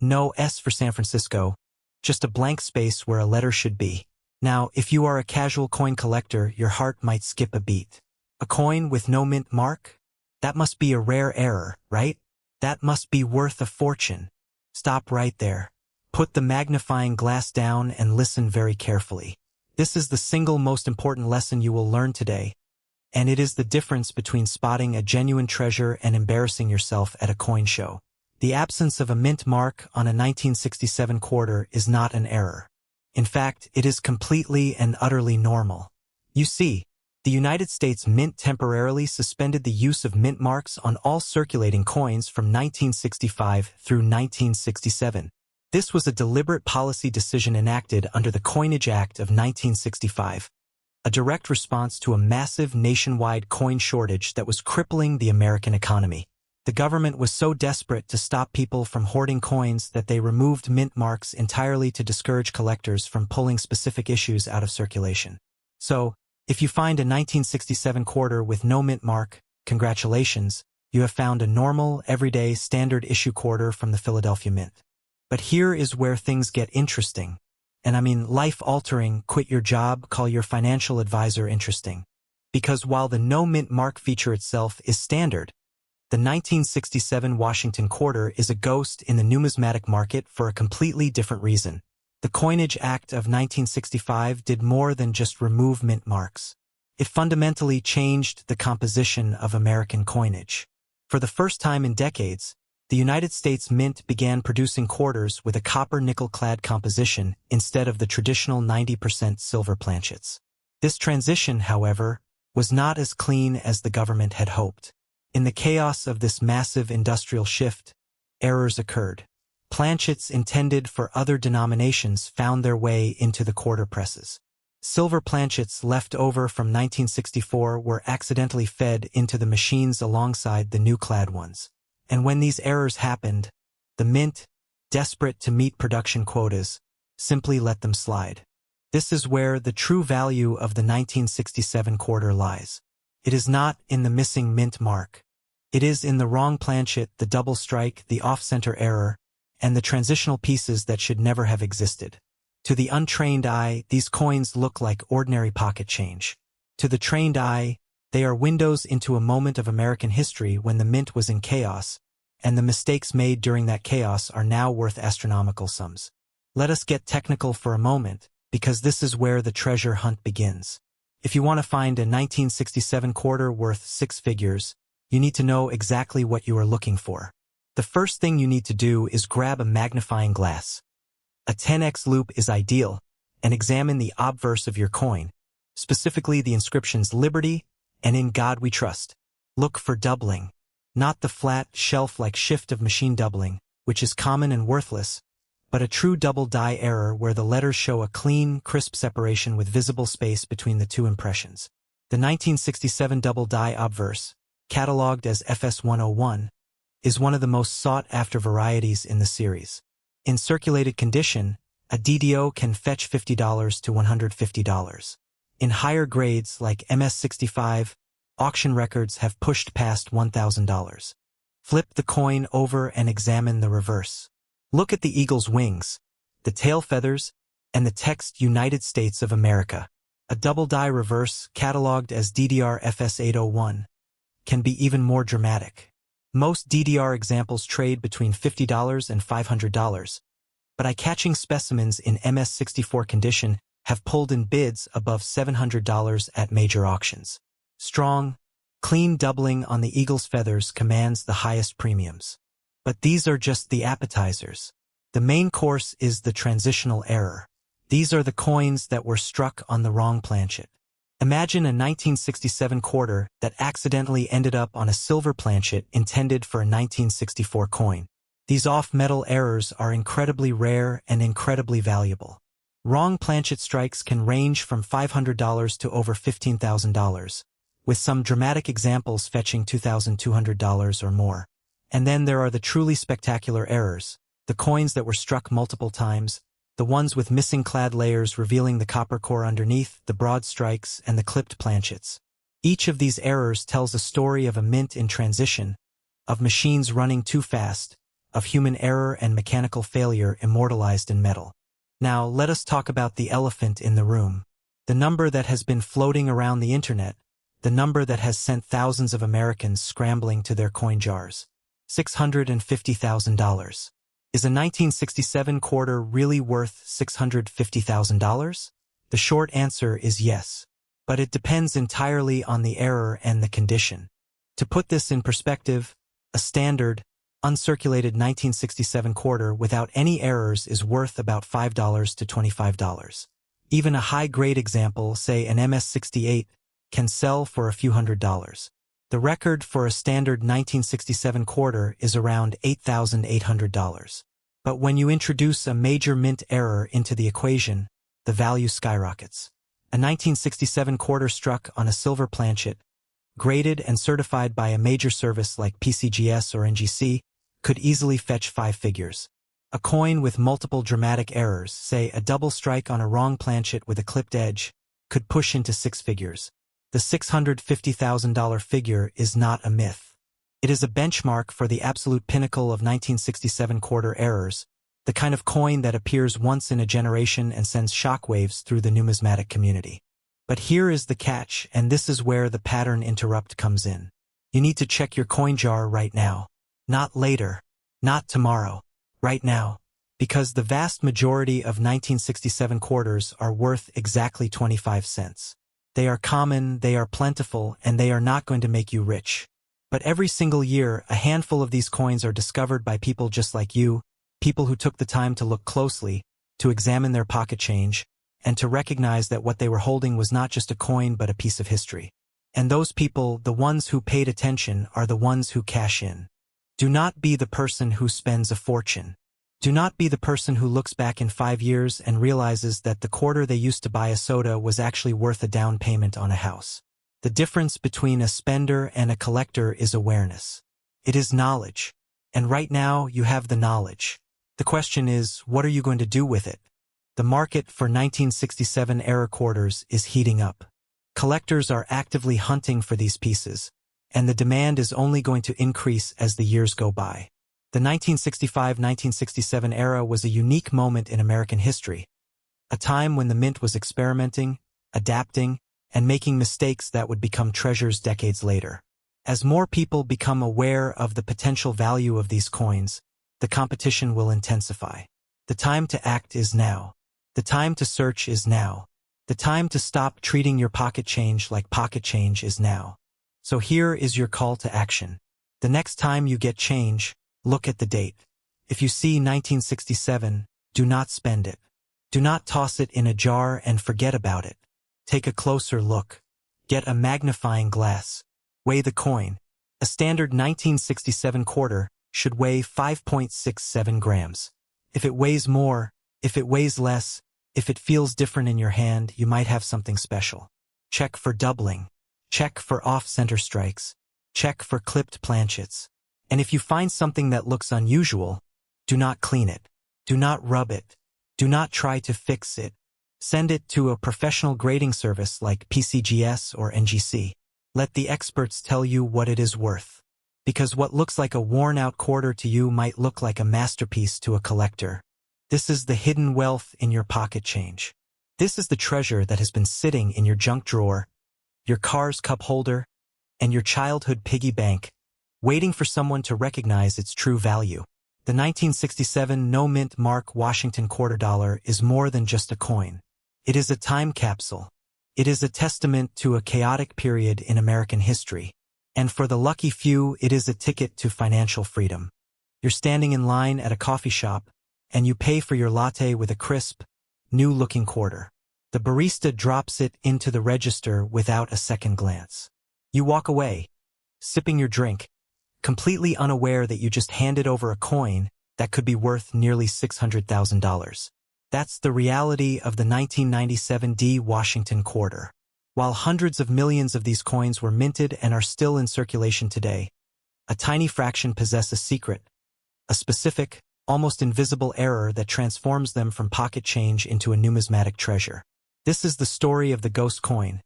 No S for San Francisco. Just a blank space where a letter should be. Now, if you are a casual coin collector, your heart might skip a beat. A coin with no mint mark? That must be a rare error, right? That must be worth a fortune. Stop right there. Put the magnifying glass down and listen very carefully. This is the single most important lesson you will learn today, and it is the difference between spotting a genuine treasure and embarrassing yourself at a coin show. The absence of a mint mark on a 1967 quarter is not an error. In fact, it is completely and utterly normal. You see, the United States Mint temporarily suspended the use of mint marks on all circulating coins from 1965 through 1967. This was a deliberate policy decision enacted under the Coinage Act of 1965, a direct response to a massive nationwide coin shortage that was crippling the American economy. The government was so desperate to stop people from hoarding coins that they removed mint marks entirely to discourage collectors from pulling specific issues out of circulation. So, if you find a 1967 quarter with no mint mark, congratulations, you have found a normal, everyday, standard issue quarter from the Philadelphia Mint. But here is where things get interesting. And I mean life-altering, quit your job, call your financial advisor interesting. because while the no mint mark feature itself is standard, the 1967 Washington quarter is a ghost in the numismatic market for a completely different reason. The Coinage Act of 1965 did more than just remove mint marks. It fundamentally changed the composition of American coinage. For the first time in decades, the United States Mint began producing quarters with a copper-nickel-clad composition instead of the traditional 90% silver planchets. This transition, however, was not as clean as the government had hoped. In the chaos of this massive industrial shift, errors occurred. Planchets intended for other denominations found their way into the quarter presses. Silver planchets left over from 1964 were accidentally fed into the machines alongside the new clad ones. And when these errors happened, the mint, desperate to meet production quotas, simply let them slide. This is where the true value of the 1967 quarter lies. It is not in the missing mint mark. It is in the wrong planchet, the double strike, the off-center error, and the transitional pieces that should never have existed. To the untrained eye, these coins look like ordinary pocket change. To the trained eye, they are windows into a moment of American history when the mint was in chaos, and the mistakes made during that chaos are now worth astronomical sums. Let us get technical for a moment, because this is where the treasure hunt begins. If you want to find a 1967 quarter worth 6 figures, you need to know exactly what you are looking for. The first thing you need to do is grab a magnifying glass. A 10x loupe is ideal, and examine the obverse of your coin, specifically the inscriptions Liberty and In God We Trust. Look for doubling, not the flat, shelf-like shift of machine doubling, which is common and worthless, but a true double die error where the letters show a clean, crisp separation with visible space between the two impressions. The 1967 double die obverse, catalogued as FS101, is one of the most sought-after varieties in the series. In circulated condition, a DDO can fetch $50 to $150. In higher grades like MS65, auction records have pushed past $1,000. Flip the coin over and examine the reverse. Look at the eagle's wings, the tail feathers, and the text United States of America. A double die reverse, catalogued as DDR FS801, can be even more dramatic. Most DDR examples trade between $50 and $500, but eye-catching specimens in MS64 condition have pulled in bids above $700 at major auctions. Strong, clean doubling on the eagle's feathers commands the highest premiums. But these are just the appetizers. The main course is the transitional error. These are the coins that were struck on the wrong planchet. Imagine a 1967 quarter that accidentally ended up on a silver planchet intended for a 1964 coin. These off-metal errors are incredibly rare and incredibly valuable. Wrong planchet strikes can range from $500 to over $15,000, with some dramatic examples fetching $2,200 or more. And then there are the truly spectacular errors, the coins that were struck multiple times, the ones with missing clad layers revealing the copper core underneath, the broad strikes, and the clipped planchets. Each of these errors tells a story of a mint in transition, of machines running too fast, of human error and mechanical failure immortalized in metal. Now, let us talk about the elephant in the room. The number that has been floating around the internet, the number that has sent thousands of Americans scrambling to their coin jars. $650,000. Is a 1967 quarter really worth $650,000? The short answer is yes, but it depends entirely on the error and the condition. To put this in perspective, a standard, uncirculated 1967 quarter without any errors is worth about $5 to $25. Even a high-grade example, say an MS68, can sell for a few $100s. The record for a standard 1967 quarter is around $8,800. But when you introduce a major mint error into the equation, the value skyrockets. A 1967 quarter struck on a silver planchet, graded and certified by a major service like PCGS or NGC, could easily fetch 5 figures. A coin with multiple dramatic errors, say a double strike on a wrong planchet with a clipped edge, could push into 6 figures. The $650,000 figure is not a myth. It is a benchmark for the absolute pinnacle of 1967 quarter errors, the kind of coin that appears once in a generation and sends shockwaves through the numismatic community. But here is the catch, and this is where the pattern interrupt comes in. You need to check your coin jar right now. Not later. Not tomorrow. Right now. Because the vast majority of 1967 quarters are worth exactly 25 cents. They are common, they are plentiful, and they are not going to make you rich. But every single year, a handful of these coins are discovered by people just like you, people who took the time to look closely, to examine their pocket change, and to recognize that what they were holding was not just a coin but a piece of history. And those people, the ones who paid attention, are the ones who cash in. Do not be the person who spends a fortune. Do not be the person who looks back in 5 years and realizes that the quarter they used to buy a soda was actually worth a down payment on a house. The difference between a spender and a collector is awareness. It is knowledge. And right now, you have the knowledge. The question is, what are you going to do with it? The market for 1967-era quarters is heating up. Collectors are actively hunting for these pieces, and the demand is only going to increase as the years go by. The 1965-1967 era was a unique moment in American history, a time when the mint was experimenting, adapting, and making mistakes that would become treasures decades later. As more people become aware of the potential value of these coins, the competition will intensify. The time to act is now. The time to search is now. The time to stop treating your pocket change like pocket change is now. So here is your call to action. The next time you get change, look at the date. If you see 1967, do not spend it. Do not toss it in a jar and forget about it. Take a closer look. Get a magnifying glass. Weigh the coin. A standard 1967 quarter should weigh 5.67 grams. If it weighs more, if it weighs less, if it feels different in your hand, you might have something special. Check for doubling. Check for off-center strikes. Check for clipped planchets. And if you find something that looks unusual, do not clean it. Do not rub it. Do not try to fix it. Send it to a professional grading service like PCGS or NGC. Let the experts tell you what it is worth. Because what looks like a worn-out quarter to you might look like a masterpiece to a collector. This is the hidden wealth in your pocket change. This is the treasure that has been sitting in your junk drawer, your car's cup holder, and your childhood piggy bank, waiting for someone to recognize its true value. The 1967 no-mint mark Washington quarter dollar is more than just a coin. It is a time capsule. It is a testament to a chaotic period in American history. And for the lucky few, it is a ticket to financial freedom. You're standing in line at a coffee shop, and you pay for your latte with a crisp, new-looking quarter. The barista drops it into the register without a second glance. You walk away, sipping your drink, completely unaware that you just handed over a coin that could be worth nearly $600,000. That's the reality of the 1997 D Washington quarter. While hundreds of millions of these coins were minted and are still in circulation today, a tiny fraction possess a secret, a specific, almost invisible error that transforms them from pocket change into a numismatic treasure. This is the story of the ghost coin,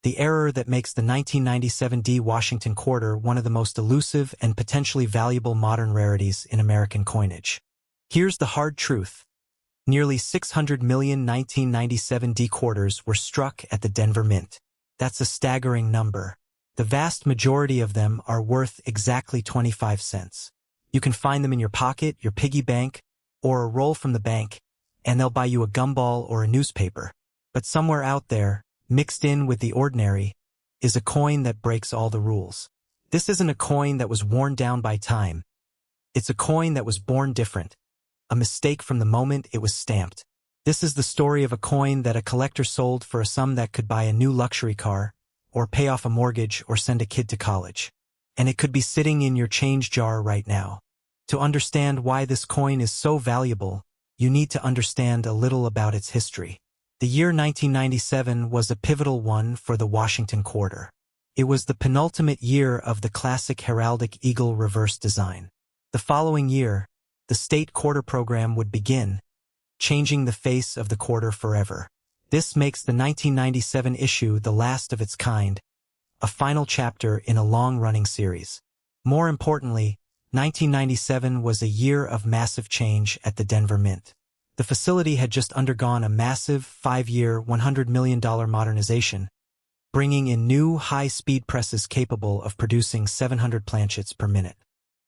the error that makes the 1997 D Washington quarter one of the most elusive and potentially valuable modern rarities in American coinage. Here's the hard truth. Nearly 600 million 1997 D quarters were struck at the Denver Mint. That's a staggering number. The vast majority of them are worth exactly 25 cents. You can find them in your pocket, your piggy bank, or a roll from the bank, and they'll buy you a gumball or a newspaper. But somewhere out there, mixed in with the ordinary, is a coin that breaks all the rules. This isn't a coin that was worn down by time. It's a coin that was born different. A mistake from the moment it was stamped. This is the story of a coin that a collector sold for a sum that could buy a new luxury car, or pay off a mortgage, or send a kid to college. And it could be sitting in your change jar right now. To understand why this coin is so valuable, you need to understand a little about its history. The year 1997 was a pivotal one for the Washington quarter. It was the penultimate year of the classic heraldic eagle reverse design. The following year, the state quarter program would begin, changing the face of the quarter forever. This makes the 1997 issue the last of its kind, a final chapter in a long-running series. More importantly, 1997 was a year of massive change at the Denver Mint. The facility had just undergone a massive 5-year, $100 million modernization, bringing in new high-speed presses capable of producing 700 planchets per minute.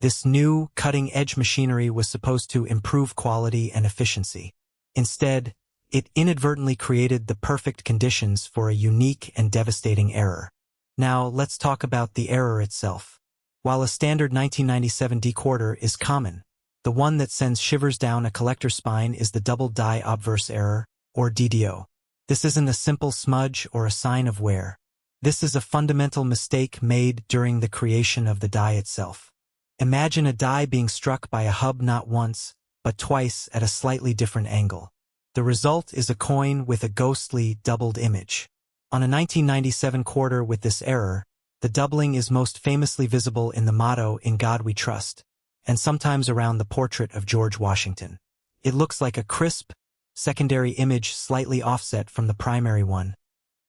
This new, cutting-edge machinery was supposed to improve quality and efficiency. Instead, it inadvertently created the perfect conditions for a unique and devastating error. Now, let's talk about the error itself. While a standard 1997 D quarter is common, the one that sends shivers down a collector's spine is the double die obverse error, or DDO. This isn't a simple smudge or a sign of wear. This is a fundamental mistake made during the creation of the die itself. Imagine a die being struck by a hub not once, but twice at a slightly different angle. The result is a coin with a ghostly, doubled image. On a 1997 quarter with this error, the doubling is most famously visible in the motto "In God We Trust," and sometimes around the portrait of George Washington. It looks like a crisp, secondary image slightly offset from the primary one,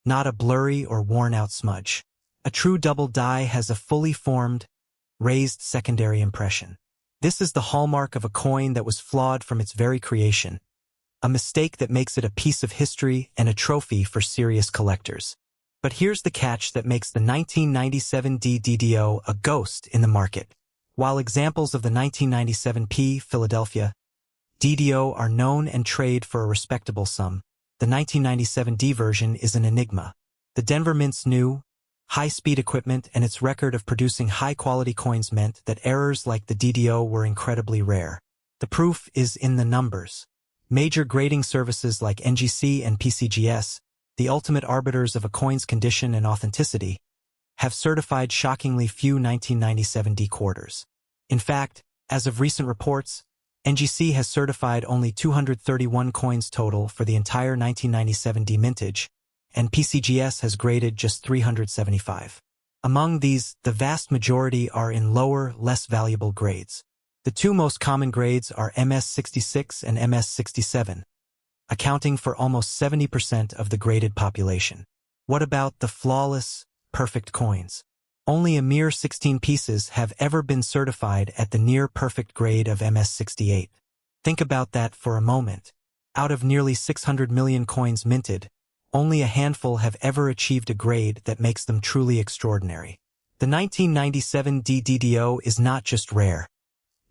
not a blurry or worn-out smudge. A true double die has a fully formed, raised secondary impression. This is the hallmark of a coin that was flawed from its very creation, a mistake that makes it a piece of history and a trophy for serious collectors. But here's the catch that makes the 1997 D DDO a ghost in the market. While examples of the 1997 P Philadelphia DDO are known and trade for a respectable sum, the 1997 D version is an enigma. The Denver Mint's new, high-speed equipment and its record of producing high-quality coins meant that errors like the DDO were incredibly rare. The proof is in the numbers. Major grading services like NGC and PCGS, the ultimate arbiters of a coin's condition and authenticity, have certified shockingly few 1997 D quarters. In fact, as of recent reports, NGC has certified only 231 coins total for the entire 1997 D mintage, and PCGS has graded just 375. Among these, the vast majority are in lower, less valuable grades. The two most common grades are MS66 and MS67, accounting for almost 70% of the graded population. What about the flawless, perfect coins? Only a mere 16 pieces have ever been certified at the near-perfect grade of MS68. Think about that for a moment. Out of nearly 600 million coins minted, only a handful have ever achieved a grade that makes them truly extraordinary. The 1997 D DDO is not just rare.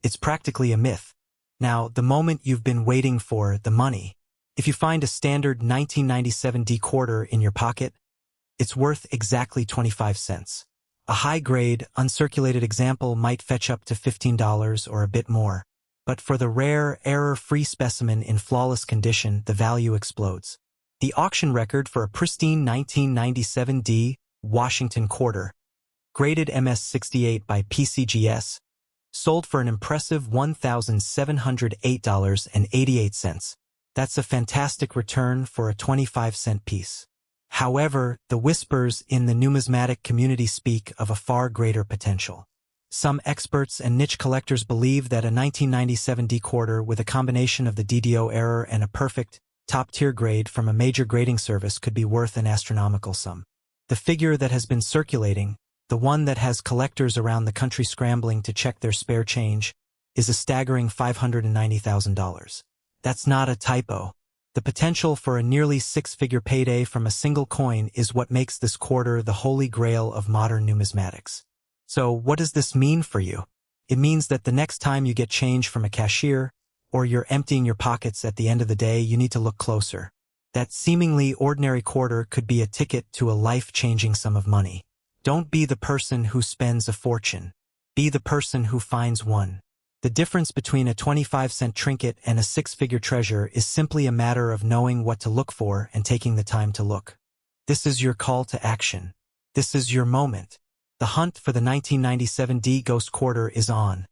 It's practically a myth. Now, the moment you've been waiting for, the money. If you find a standard 1997 D quarter in your pocket, it's worth exactly 25 cents. A high-grade, uncirculated example might fetch up to $15 or a bit more. But for the rare, error-free specimen in flawless condition, the value explodes. The auction record for a pristine 1997 D Washington quarter, graded MS68 by PCGS, sold for an impressive $1,708.88. That's a fantastic return for a 25-cent piece. However, the whispers in the numismatic community speak of a far greater potential. Some experts and niche collectors believe that a 1997 D quarter with a combination of the DDO error and a perfect, top-tier grade from a major grading service could be worth an astronomical sum. The figure that has been circulating, the one that has collectors around the country scrambling to check their spare change, is a staggering $590,000. That's not a typo. The potential for a nearly six-figure payday from a single coin is what makes this quarter the holy grail of modern numismatics. So what does this mean for you? It means that the next time you get change from a cashier, or you're emptying your pockets at the end of the day, you need to look closer. That seemingly ordinary quarter could be a ticket to a life-changing sum of money. Don't be the person who spends a fortune. Be the person who finds one. The difference between a 25-cent trinket and a six-figure treasure is simply a matter of knowing what to look for and taking the time to look. This is your call to action. This is your moment. The hunt for the 1997 D Ghost Quarter is on,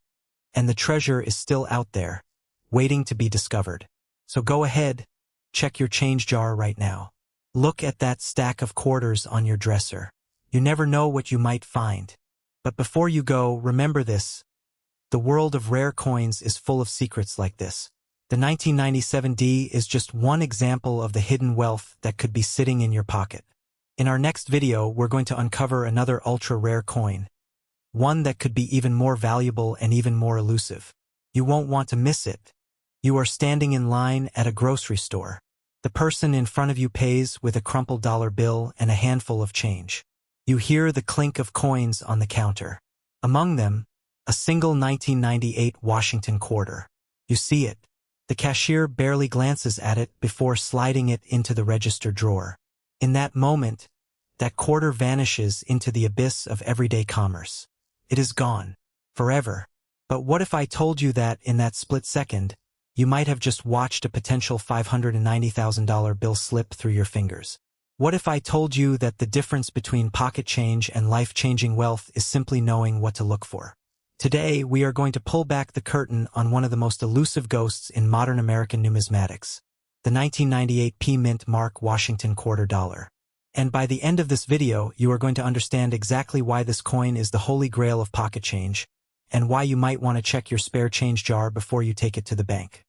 and the treasure is still out there, waiting to be discovered. So go ahead, check your change jar right now. Look at that stack of quarters on your dresser. You never know what you might find. But before you go, remember this. The world of rare coins is full of secrets like this. The 1997 D is just one example of the hidden wealth that could be sitting in your pocket. In our next video, we're going to uncover another ultra-rare coin, one that could be even more valuable and even more elusive. You won't want to miss it. You are standing in line at a grocery store. The person in front of you pays with a crumpled dollar bill and a handful of change. You hear the clink of coins on the counter. Among them, a single 1998 Washington quarter. You see it. The cashier barely glances at it before sliding it into the register drawer. In that moment, that quarter vanishes into the abyss of everyday commerce. It is gone. Forever. But what if I told you that, in that split second, you might have just watched a potential $590,000 bill slip through your fingers? What if I told you that the difference between pocket change and life-changing wealth is simply knowing what to look for? Today, we are going to pull back the curtain on one of the most elusive ghosts in modern American numismatics, the 1998 P Mint Mark Washington quarter dollar. And by the end of this video, you are going to understand exactly why this coin is the holy grail of pocket change, and why you might want to check your spare change jar before you take it to the bank.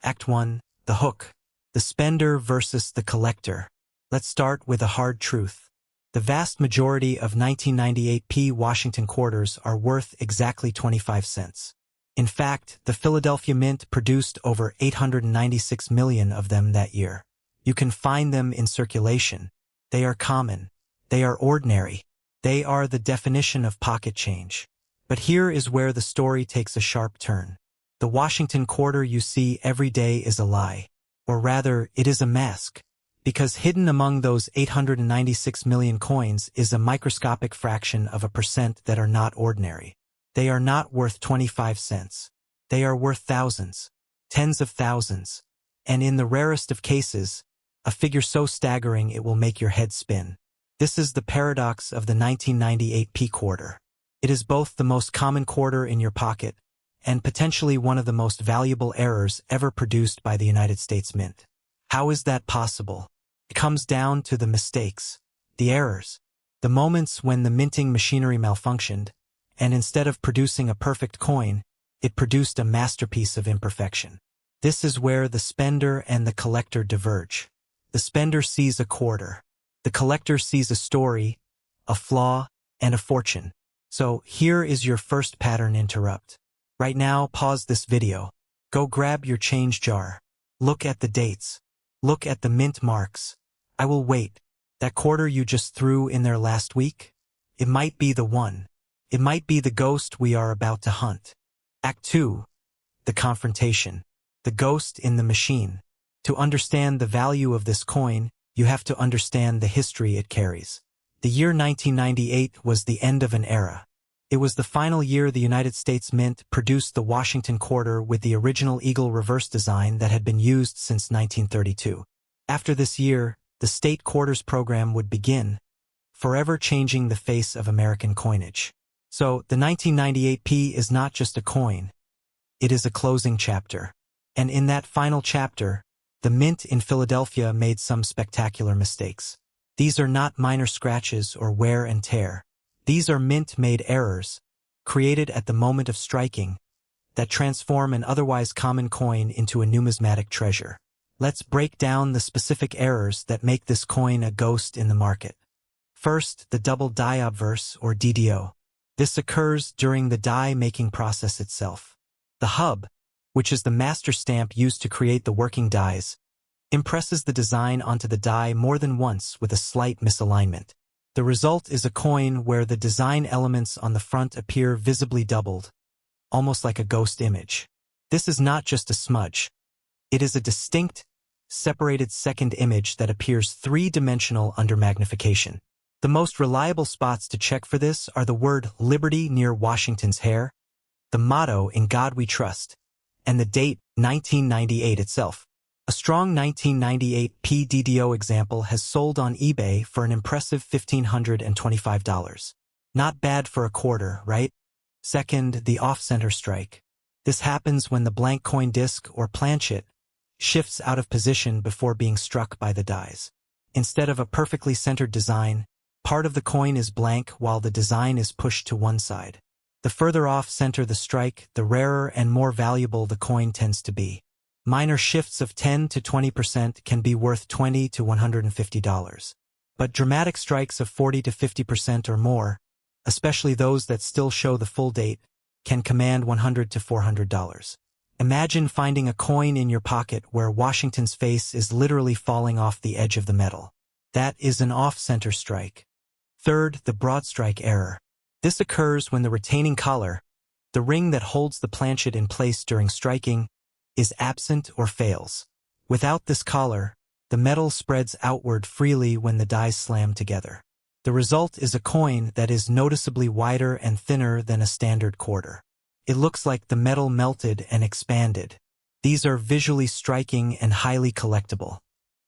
Act 1. The hook. The spender versus the collector. Let's start with a hard truth. The vast majority of 1998 P Washington quarters are worth exactly 25 cents. In fact, the Philadelphia Mint produced over 896 million of them that year. You can find them in circulation. They are common. They are ordinary. They are the definition of pocket change. But here is where the story takes a sharp turn. The Washington quarter you see every day is a lie. Or rather, it is a mask. Because hidden among those 896 million coins is a microscopic fraction of a percent that are not ordinary. They are not worth 25 cents. They are worth thousands, tens of thousands, and in the rarest of cases, a figure so staggering it will make your head spin. This is the paradox of the 1998 P quarter. It is both the most common quarter in your pocket and potentially one of the most valuable errors ever produced by the United States Mint. How is that possible? It comes down to the mistakes, the errors, the moments when the minting machinery malfunctioned, and instead of producing a perfect coin, it produced a masterpiece of imperfection. This is where the spender and the collector diverge. The spender sees a quarter. The collector sees a story, a flaw, and a fortune. So here is your first pattern interrupt. Right now, pause this video. Go grab your change jar. Look at the dates. Look at the mint marks. I will wait. That quarter you just threw in there last week? It might be the one. It might be the ghost we are about to hunt. Act 2. The confrontation. The ghost in the machine. To understand the value of this coin, you have to understand the history it carries. The year 1998 was the end of an era. It was the final year the United States Mint produced the Washington quarter with the original eagle reverse design that had been used since 1932. After this year, the state quarters program would begin, forever changing the face of American coinage. So, the 1998 P is not just a coin. It is a closing chapter. And in that final chapter, the Mint in Philadelphia made some spectacular mistakes. These are not minor scratches or wear and tear. These are mint-made errors, created at the moment of striking, that transform an otherwise common coin into a numismatic treasure. Let's break down the specific errors that make this coin a ghost in the market. First, the double die obverse, or DDO. This occurs during the die-making process itself. The hub, which is the master stamp used to create the working dies, impresses the design onto the die more than once with a slight misalignment. The result is a coin where the design elements on the front appear visibly doubled, almost like a ghost image. This is not just a smudge. It is a distinct, separated second image that appears three-dimensional under magnification. The most reliable spots to check for this are the word Liberty near Washington's hair, the motto In God We Trust, and the date 1998 itself. A strong 1998 PDDO example has sold on eBay for an impressive $1,525. Not bad for a quarter, right? Second, the off-center strike. This happens when the blank coin disc or planchet shifts out of position before being struck by the dies. Instead of a perfectly centered design, part of the coin is blank while the design is pushed to one side. The further off-center the strike, the rarer and more valuable the coin tends to be. Minor shifts of 10 to 20% can be worth $20 to $150. But dramatic strikes of 40 to 50% or more, especially those that still show the full date, can command $100 to $400. Imagine finding a coin in your pocket where Washington's face is literally falling off the edge of the metal. That is an off-center strike. Third, the broad strike error. This occurs when the retaining collar, the ring that holds the planchet in place during striking, is absent or fails. Without this collar, the metal spreads outward freely when the dies slam together. The result is a coin that is noticeably wider and thinner than a standard quarter. It looks like the metal melted and expanded. These are visually striking and highly collectible.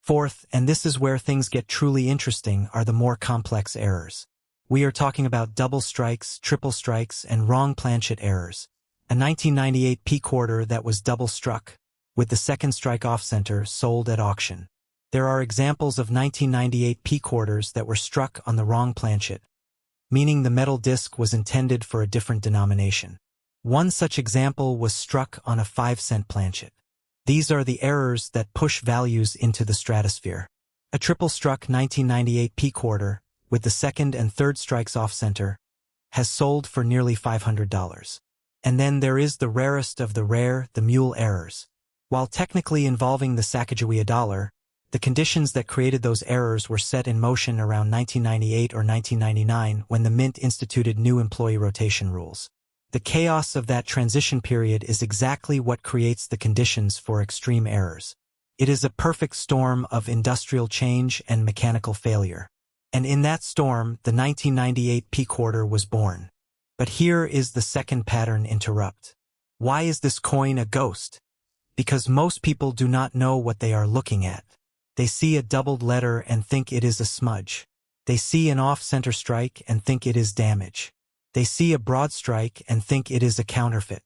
Fourth, and this is where things get truly interesting, are the more complex errors. We are talking about double strikes, triple strikes, and wrong planchet errors. A 1998 P quarter that was double struck, with the second strike off-center, sold at auction. There are examples of 1998 P quarters that were struck on the wrong planchet, meaning the metal disc was intended for a different denomination. One such example was struck on a 5-cent planchet. These are the errors that push values into the stratosphere. A triple struck 1998 P quarter, with the second and third strikes off-center, has sold for nearly $500. And then there is the rarest of the rare, the mule errors. While technically involving the Sacagawea dollar, the conditions that created those errors were set in motion around 1998 or 1999 when the Mint instituted new employee rotation rules. The chaos of that transition period is exactly what creates the conditions for extreme errors. It is a perfect storm of industrial change and mechanical failure. And in that storm, the 1998 P quarter was born. But here is the second pattern interrupt. Why is this coin a ghost? Because most people do not know what they are looking at. They see a doubled letter and think it is a smudge. They see an off-center strike and think it is damage. They see a broad strike and think it is a counterfeit.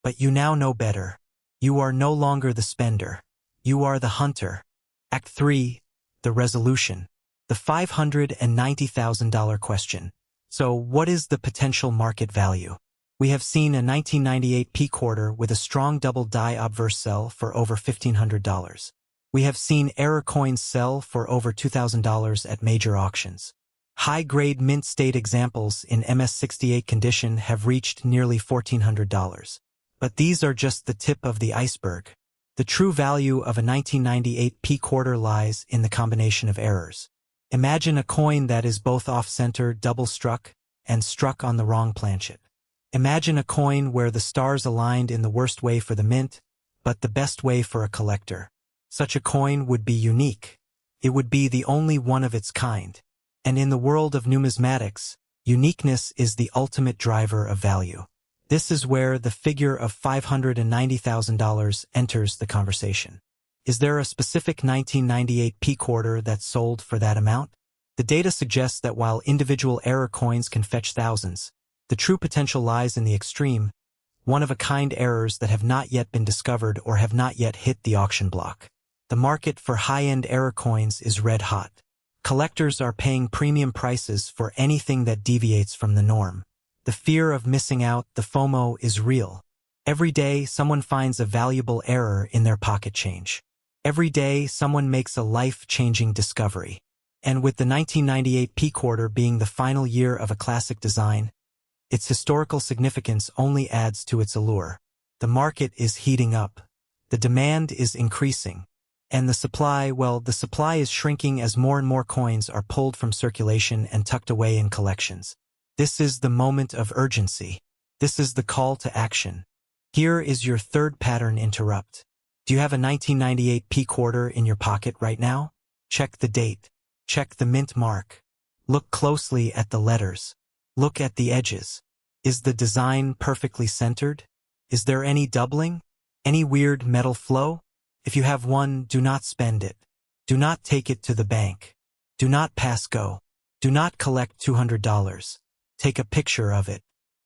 But you now know better. You are no longer the spender. You are the hunter. Act 3, the resolution. The $590,000 question. So what is the potential market value? We have seen a 1998 P quarter with a strong double die obverse sell for over $1,500. We have seen error coins sell for over $2,000 at major auctions. High-grade mint state examples in MS68 condition have reached nearly $1,400. But these are just the tip of the iceberg. The true value of a 1998 P quarter lies in the combination of errors. Imagine a coin that is both off-center, double-struck, and struck on the wrong planchet. Imagine a coin where the stars aligned in the worst way for the mint, but the best way for a collector. Such a coin would be unique. It would be the only one of its kind. And in the world of numismatics, uniqueness is the ultimate driver of value. This is where the figure of $590,000 enters the conversation. Is there a specific 1998 P quarter that sold for that amount? The data suggests that while individual error coins can fetch thousands, the true potential lies in the extreme, one-of-a-kind errors that have not yet been discovered or have not yet hit the auction block. The market for high-end error coins is red hot. Collectors are paying premium prices for anything that deviates from the norm. The fear of missing out, the FOMO, is real. Every day, someone finds a valuable error in their pocket change. Every day, someone makes a life-changing discovery. And with the 1998 P quarter being the final year of a classic design, its historical significance only adds to its allure. The market is heating up. The demand is increasing. And the supply, well, the supply is shrinking as more and more coins are pulled from circulation and tucked away in collections. This is the moment of urgency. This is the call to action. Here is your third pattern interrupt. Do you have a 1998 P quarter in your pocket right now? Check the date. Check the mint mark. Look closely at the letters. Look at the edges. Is the design perfectly centered? Is there any doubling? Any weird metal flow? If you have one, do not spend it. Do not take it to the bank. Do not pass go. Do not collect $200. Take a picture of it.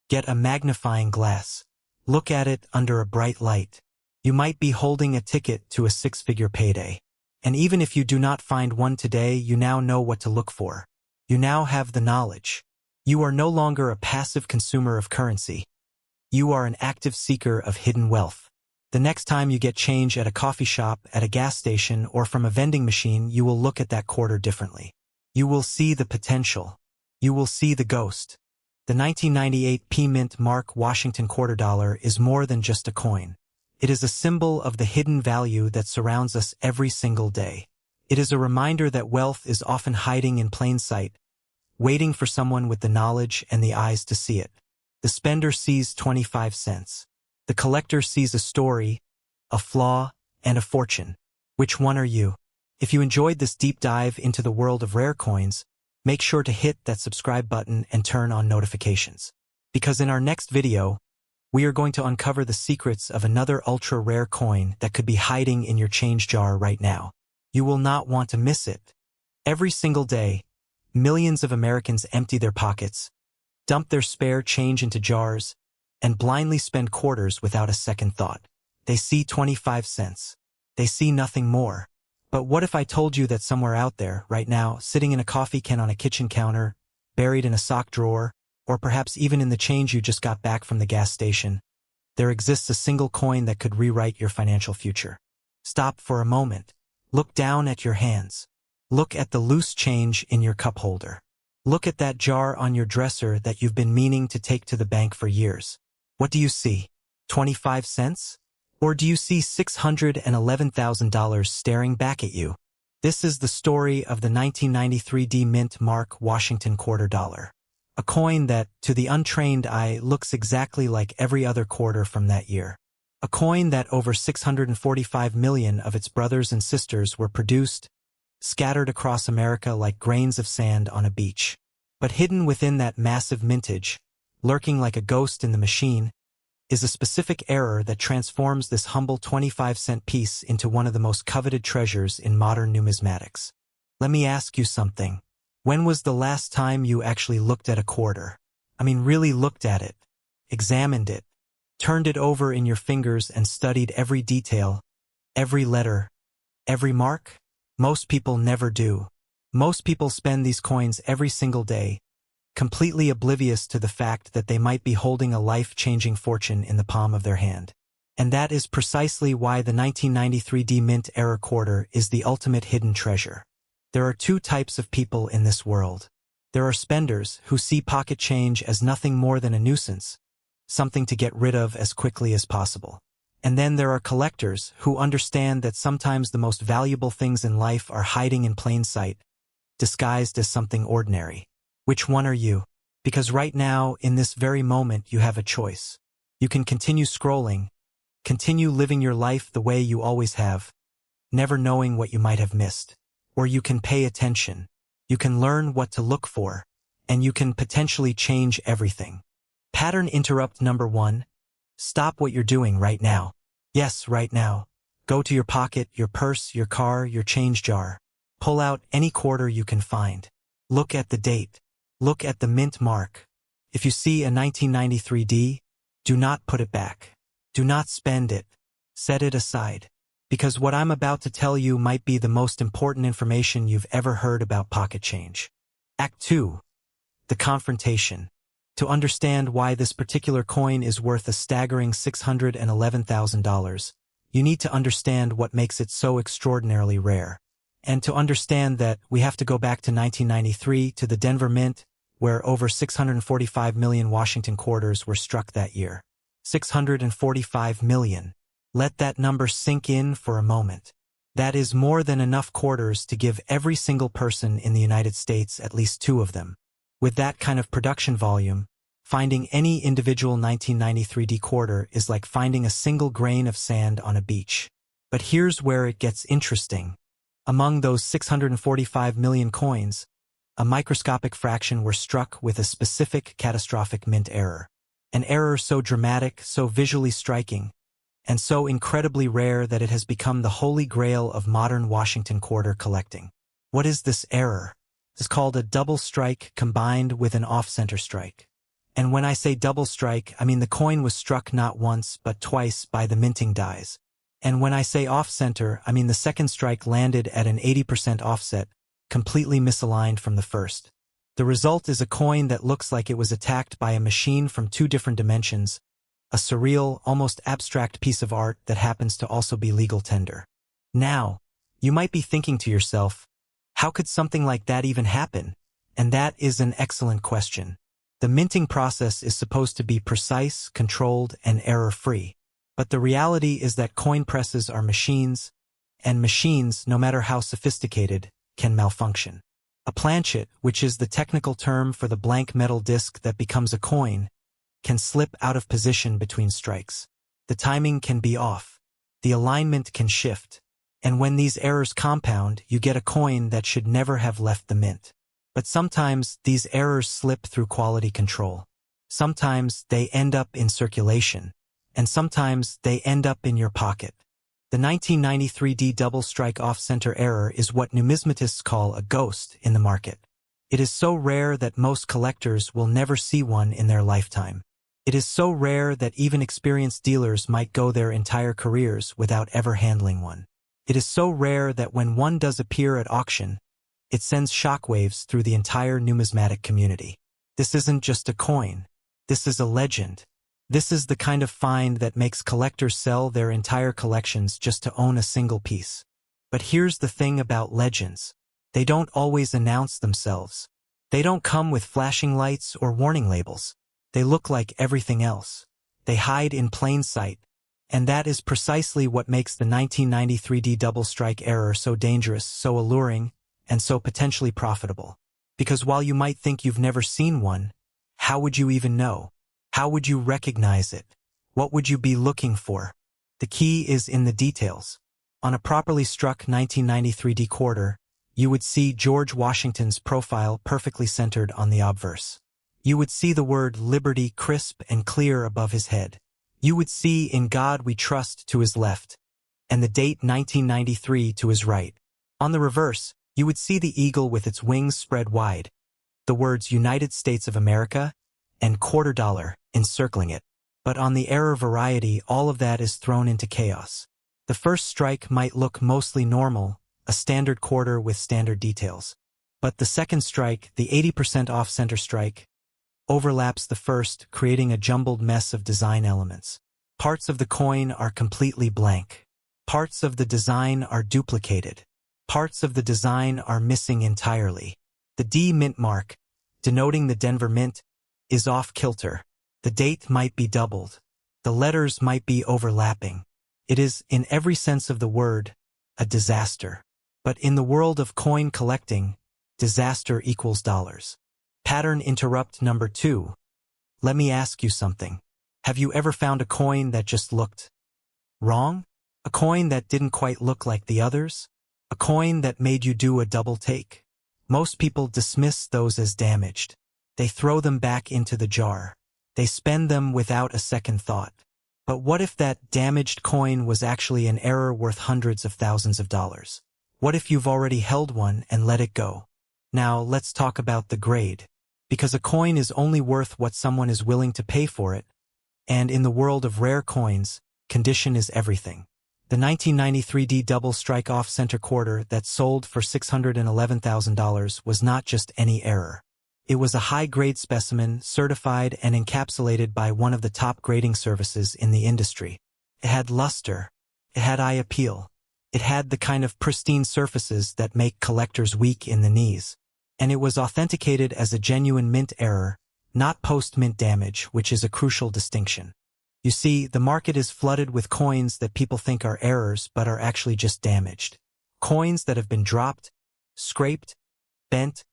Get a magnifying glass. Look at it under a bright light. You might be holding a ticket to a six-figure payday. And even if you do not find one today, you now know what to look for. You now have the knowledge. You are no longer a passive consumer of currency. You are an active seeker of hidden wealth. The next time you get change at a coffee shop, at a gas station, or from a vending machine, you will look at that quarter differently. You will see the potential. You will see the ghost. The 1998 P Mint Mark Washington $quarter is more than just a coin. It is a symbol of the hidden value that surrounds us every single day. It is a reminder that wealth is often hiding in plain sight, waiting for someone with the knowledge and the eyes to see it. The spender sees 25 cents. The collector sees a story, a flaw, and a fortune. Which one are you? If you enjoyed this deep dive into the world of rare coins, make sure to hit that subscribe button and turn on notifications. Because in our next video, we are going to uncover the secrets of another ultra-rare coin that could be hiding in your change jar right now. You will not want to miss it. Every single day, millions of Americans empty their pockets, dump their spare change into jars, and blindly spend quarters without a second thought. They see 25 cents. They see nothing more. But what if I told you that somewhere out there, right now, sitting in a coffee can on a kitchen counter, buried in a sock drawer, or perhaps even in the change you just got back from the gas station, there exists a single coin that could rewrite your financial future? Stop for a moment. Look down at your hands. Look at the loose change in your cup holder. Look at that jar on your dresser that you've been meaning to take to the bank for years. What do you see? 25 cents? Or do you see $611,000 staring back at you? This is the story of the 1993 D Mint Mark Washington quarter dollar. A coin that, to the untrained eye, looks exactly like every other quarter from that year. A coin that over 645 million of its brothers and sisters were produced, scattered across America like grains of sand on a beach. But hidden within that massive mintage, lurking like a ghost in the machine, is a specific error that transforms this humble 25-cent piece into one of the most coveted treasures in modern numismatics. Let me ask you something. When was the last time you actually looked at a quarter? I mean, really looked at it, examined it, turned it over in your fingers and studied every detail, every letter, every mark? Most people never do. Most people spend these coins every single day, completely oblivious to the fact that they might be holding a life-changing fortune in the palm of their hand. And that is precisely why the 1993 D Mint era quarter is the ultimate hidden treasure. There are two types of people in this world. There are spenders who see pocket change as nothing more than a nuisance, something to get rid of as quickly as possible. And then there are collectors who understand that sometimes the most valuable things in life are hiding in plain sight, disguised as something ordinary. Which one are you? Because right now, in this very moment, you have a choice. You can continue scrolling, continue living your life the way you always have, never knowing what you might have missed. Or you can pay attention, you can learn what to look for, and you can potentially change everything. Pattern interrupt number 1. Stop what you're doing right now. Yes, right now. Go to your pocket, your purse, your car, your change jar. Pull out any quarter you can find. Look at the date. Look at the mint mark. If you see a 1993 D, do not put it back. Do not spend it. Set it aside. Because what I'm about to tell you might be the most important information you've ever heard about pocket change. Act 2. The confrontation. To understand why this particular coin is worth a staggering $611,000, you need to understand what makes it so extraordinarily rare. And to understand that, we have to go back to 1993 to the Denver Mint, where over 645 million Washington quarters were struck that year. 645 million. Let that number sink in for a moment. That is more than enough quarters to give every single person in the United States at least 2 of them. With that kind of production volume, finding any individual 1993 D quarter is like finding a single grain of sand on a beach. But here's where it gets interesting. Among those 645 million coins, a microscopic fraction were struck with a specific catastrophic mint error. An error so dramatic, so visually striking, and so incredibly rare that it has become the holy grail of modern Washington quarter collecting. What is this error? It's called a double strike combined with an off-center strike. And when I say double strike, I mean the coin was struck not once but twice by the minting dies. And when I say off-center, I mean the second strike landed at an 80% offset, completely misaligned from the first. The result is a coin that looks like it was attacked by a machine from 2 different dimensions, a surreal, almost abstract piece of art that happens to also be legal tender. Now, you might be thinking to yourself, how could something like that even happen? And that is an excellent question. The minting process is supposed to be precise, controlled, and error-free. But the reality is that coin presses are machines, and machines, no matter how sophisticated, can malfunction. A planchet, which is the technical term for the blank metal disc that becomes a coin, can slip out of position between strikes. The timing can be off. The alignment can shift. And when these errors compound, you get a coin that should never have left the mint. But sometimes these errors slip through quality control. Sometimes they end up in circulation. And sometimes they end up in your pocket. The 1993 double strike off-center error is what numismatists call a ghost in the market. It is so rare that most collectors will never see one in their lifetime. It is so rare that even experienced dealers might go their entire careers without ever handling one. It is so rare that when one does appear at auction, it sends shockwaves through the entire numismatic community. This isn't just a coin. This is a legend. This is the kind of find that makes collectors sell their entire collections just to own a single piece. But here's the thing about legends. They don't always announce themselves. They don't come with flashing lights or warning labels. They look like everything else. They hide in plain sight. And that is precisely what makes the 1993 double strike error so dangerous, so alluring, and so potentially profitable. Because while you might think you've never seen one, how would you even know? How would you recognize it? What would you be looking for? The key is in the details. On a properly struck 1993 quarter, you would see George Washington's profile perfectly centered on the obverse. You would see the word Liberty crisp and clear above his head. You would see In God We Trust to his left, and the date 1993 to his right. On the reverse, you would see the eagle with its wings spread wide, the words United States of America and quarter dollar encircling it. But on the error variety, all of that is thrown into chaos. The first strike might look mostly normal, a standard quarter with standard details. But the second strike, the 80% off-center strike, overlaps the first, creating a jumbled mess of design elements. Parts of the coin are completely blank. Parts of the design are duplicated. Parts of the design are missing entirely. The D mint mark, denoting the Denver Mint, is off kilter. The date might be doubled. The letters might be overlapping. It is, in every sense of the word, a disaster. But in the world of coin collecting, disaster equals dollars. Pattern interrupt number 2. Let me ask you something. Have you ever found a coin that just looked wrong? A coin that didn't quite look like the others? A coin that made you do a double take? Most people dismiss those as damaged. They throw them back into the jar. They spend them without a second thought. But what if that damaged coin was actually an error worth hundreds of thousands of dollars? What if you've already held one and let it go? Now let's talk about the grade. Because a coin is only worth what someone is willing to pay for it. And in the world of rare coins, condition is everything. The 1993 double strike off-center quarter that sold for $611,000 was not just any error. It was a high-grade specimen certified and encapsulated by one of the top grading services in the industry. It had luster. It had eye appeal. It had the kind of pristine surfaces that make collectors weak in the knees. And it was authenticated as a genuine mint error, not post-mint damage, which is a crucial distinction. You see, the market is flooded with coins that people think are errors but are actually just damaged. Coins that have been dropped, scraped, bent,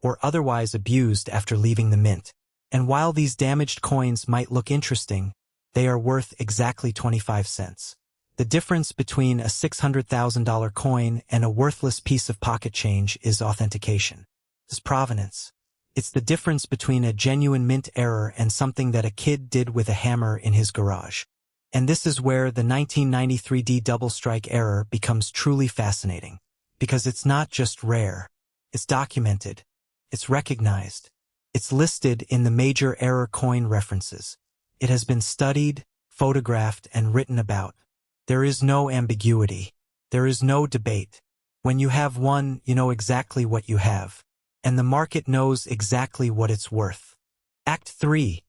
or otherwise abused after leaving the mint. And while these damaged coins might look interesting, they are worth exactly 25 cents. The difference between a $600,000 coin and a worthless piece of pocket change is authentication. It's provenance. It's the difference between a genuine mint error and something that a kid did with a hammer in his garage. And this is where the 1993 double strike error becomes truly fascinating. Because it's not just rare. It's documented. It's recognized. It's listed in the major error coin references. It has been studied, photographed, and written about. There is no ambiguity. There is no debate. When you have one, you know exactly what you have. And the market knows exactly what it's worth. Act 3.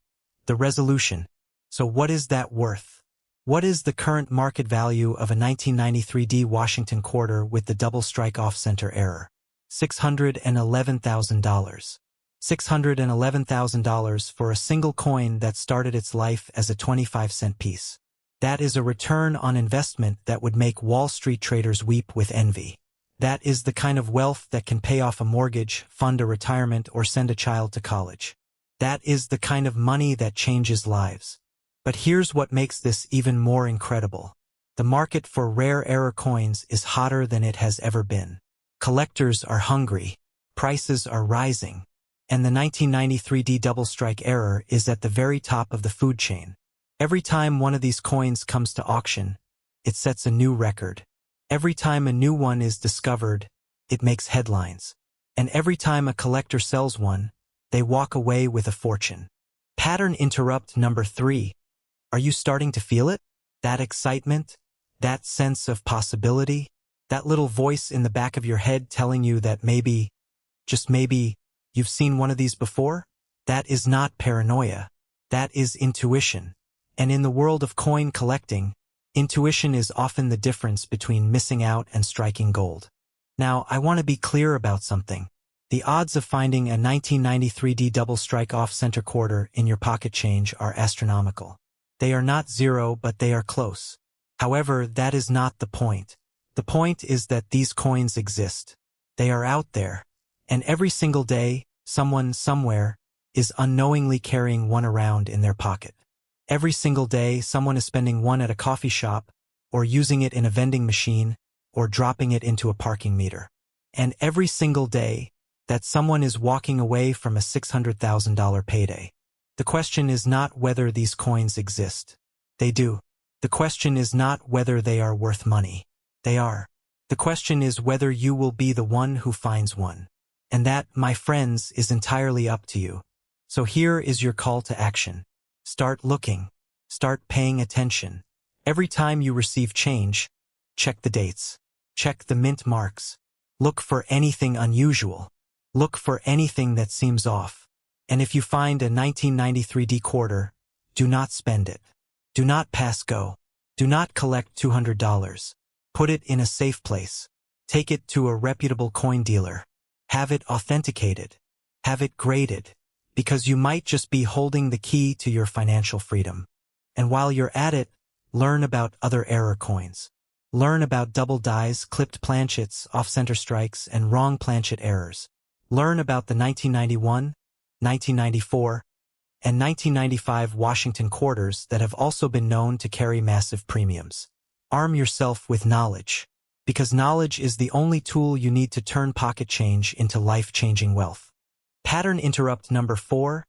The resolution. So what is that worth? What is the current market value of a 1993 Washington quarter with the double strike off-center error? $611,000. $611,000 for a single coin that started its life as a 25-cent piece. That is a return on investment that would make Wall Street traders weep with envy. That is the kind of wealth that can pay off a mortgage, fund a retirement, or send a child to college. That is the kind of money that changes lives. But here's what makes this even more incredible. The market for rare error coins is hotter than it has ever been. Collectors are hungry, prices are rising, and the 1993 D double strike error is at the very top of the food chain. Every time one of these coins comes to auction, it sets a new record. Every time a new one is discovered, it makes headlines. And every time a collector sells one, they walk away with a fortune. Pattern interrupt number 3. Are you starting to feel it? That excitement? That sense of possibility? That little voice in the back of your head telling you that maybe, just maybe, you've seen one of these before? That is not paranoia. That is intuition. And in the world of coin collecting, intuition is often the difference between missing out and striking gold. Now, I want to be clear about something. The odds of finding a 1993 D double strike off-center quarter in your pocket change are astronomical. They are not zero, but they are close. However, that is not the point. The point is that these coins exist. They are out there. And every single day, someone somewhere is unknowingly carrying one around in their pocket. Every single day, someone is spending one at a coffee shop, or using it in a vending machine, or dropping it into a parking meter. And every single day, that someone is walking away from a $600,000 payday. The question is not whether these coins exist. They do. The question is not whether they are worth money. They are. The question is whether you will be the one who finds one. And that, my friends, is entirely up to you. So here is your call to action. Start looking. Start paying attention. Every time you receive change, check the dates. Check the mint marks. Look for anything unusual. Look for anything that seems off. And if you find a 1993 D quarter, do not spend it. Do not pass go. Do not collect $200. Put it in a safe place. Take it to a reputable coin dealer. Have it authenticated. Have it graded. Because you might just be holding the key to your financial freedom. And while you're at it, learn about other error coins. Learn about double dies, clipped planchets, off-center strikes, and wrong planchet errors. Learn about the 1991, 1994, and 1995 Washington quarters that have also been known to carry massive premiums. Arm yourself with knowledge, because knowledge is the only tool you need to turn pocket change into life-changing wealth. Pattern interrupt number 4.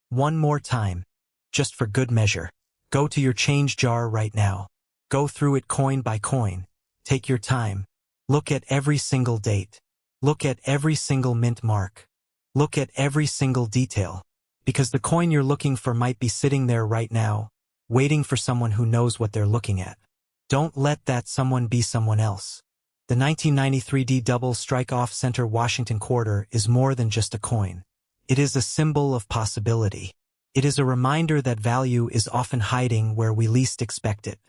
One more time, just for good measure. Go to your change jar right now. Go through it coin by coin. Take your time. Look at every single date. Look at every single mint mark. Look at every single detail. Because the coin you're looking for might be sitting there right now, waiting for someone who knows what they're looking at. Don't let that someone be someone else. The 1993 D double strike off-center Washington quarter is more than just a coin. It is a symbol of possibility. It is a reminder that value is often hiding where we least expect it.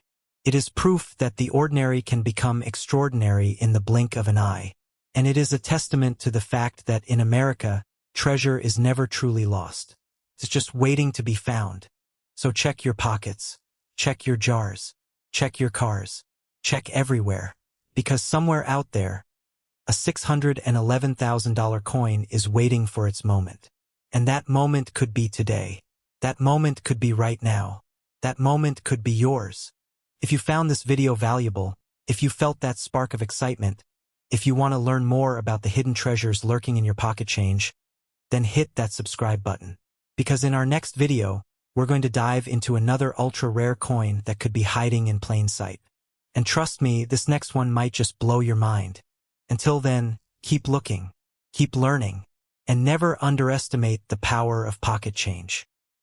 It is proof that the ordinary can become extraordinary in the blink of an eye. And it is a testament to the fact that in America, treasure is never truly lost. It's just waiting to be found. So check your pockets. Check your jars. Check your cars. Check everywhere. Because somewhere out there, a $611,000 coin is waiting for its moment. And that moment could be today. That moment could be right now. That moment could be yours. If you found this video valuable, if you felt that spark of excitement, if you want to learn more about the hidden treasures lurking in your pocket change, then hit that subscribe button. Because in our next video, we're going to dive into another ultra-rare coin that could be hiding in plain sight. And trust me, this next one might just blow your mind. Until then, keep looking, keep learning, and never underestimate the power of pocket change.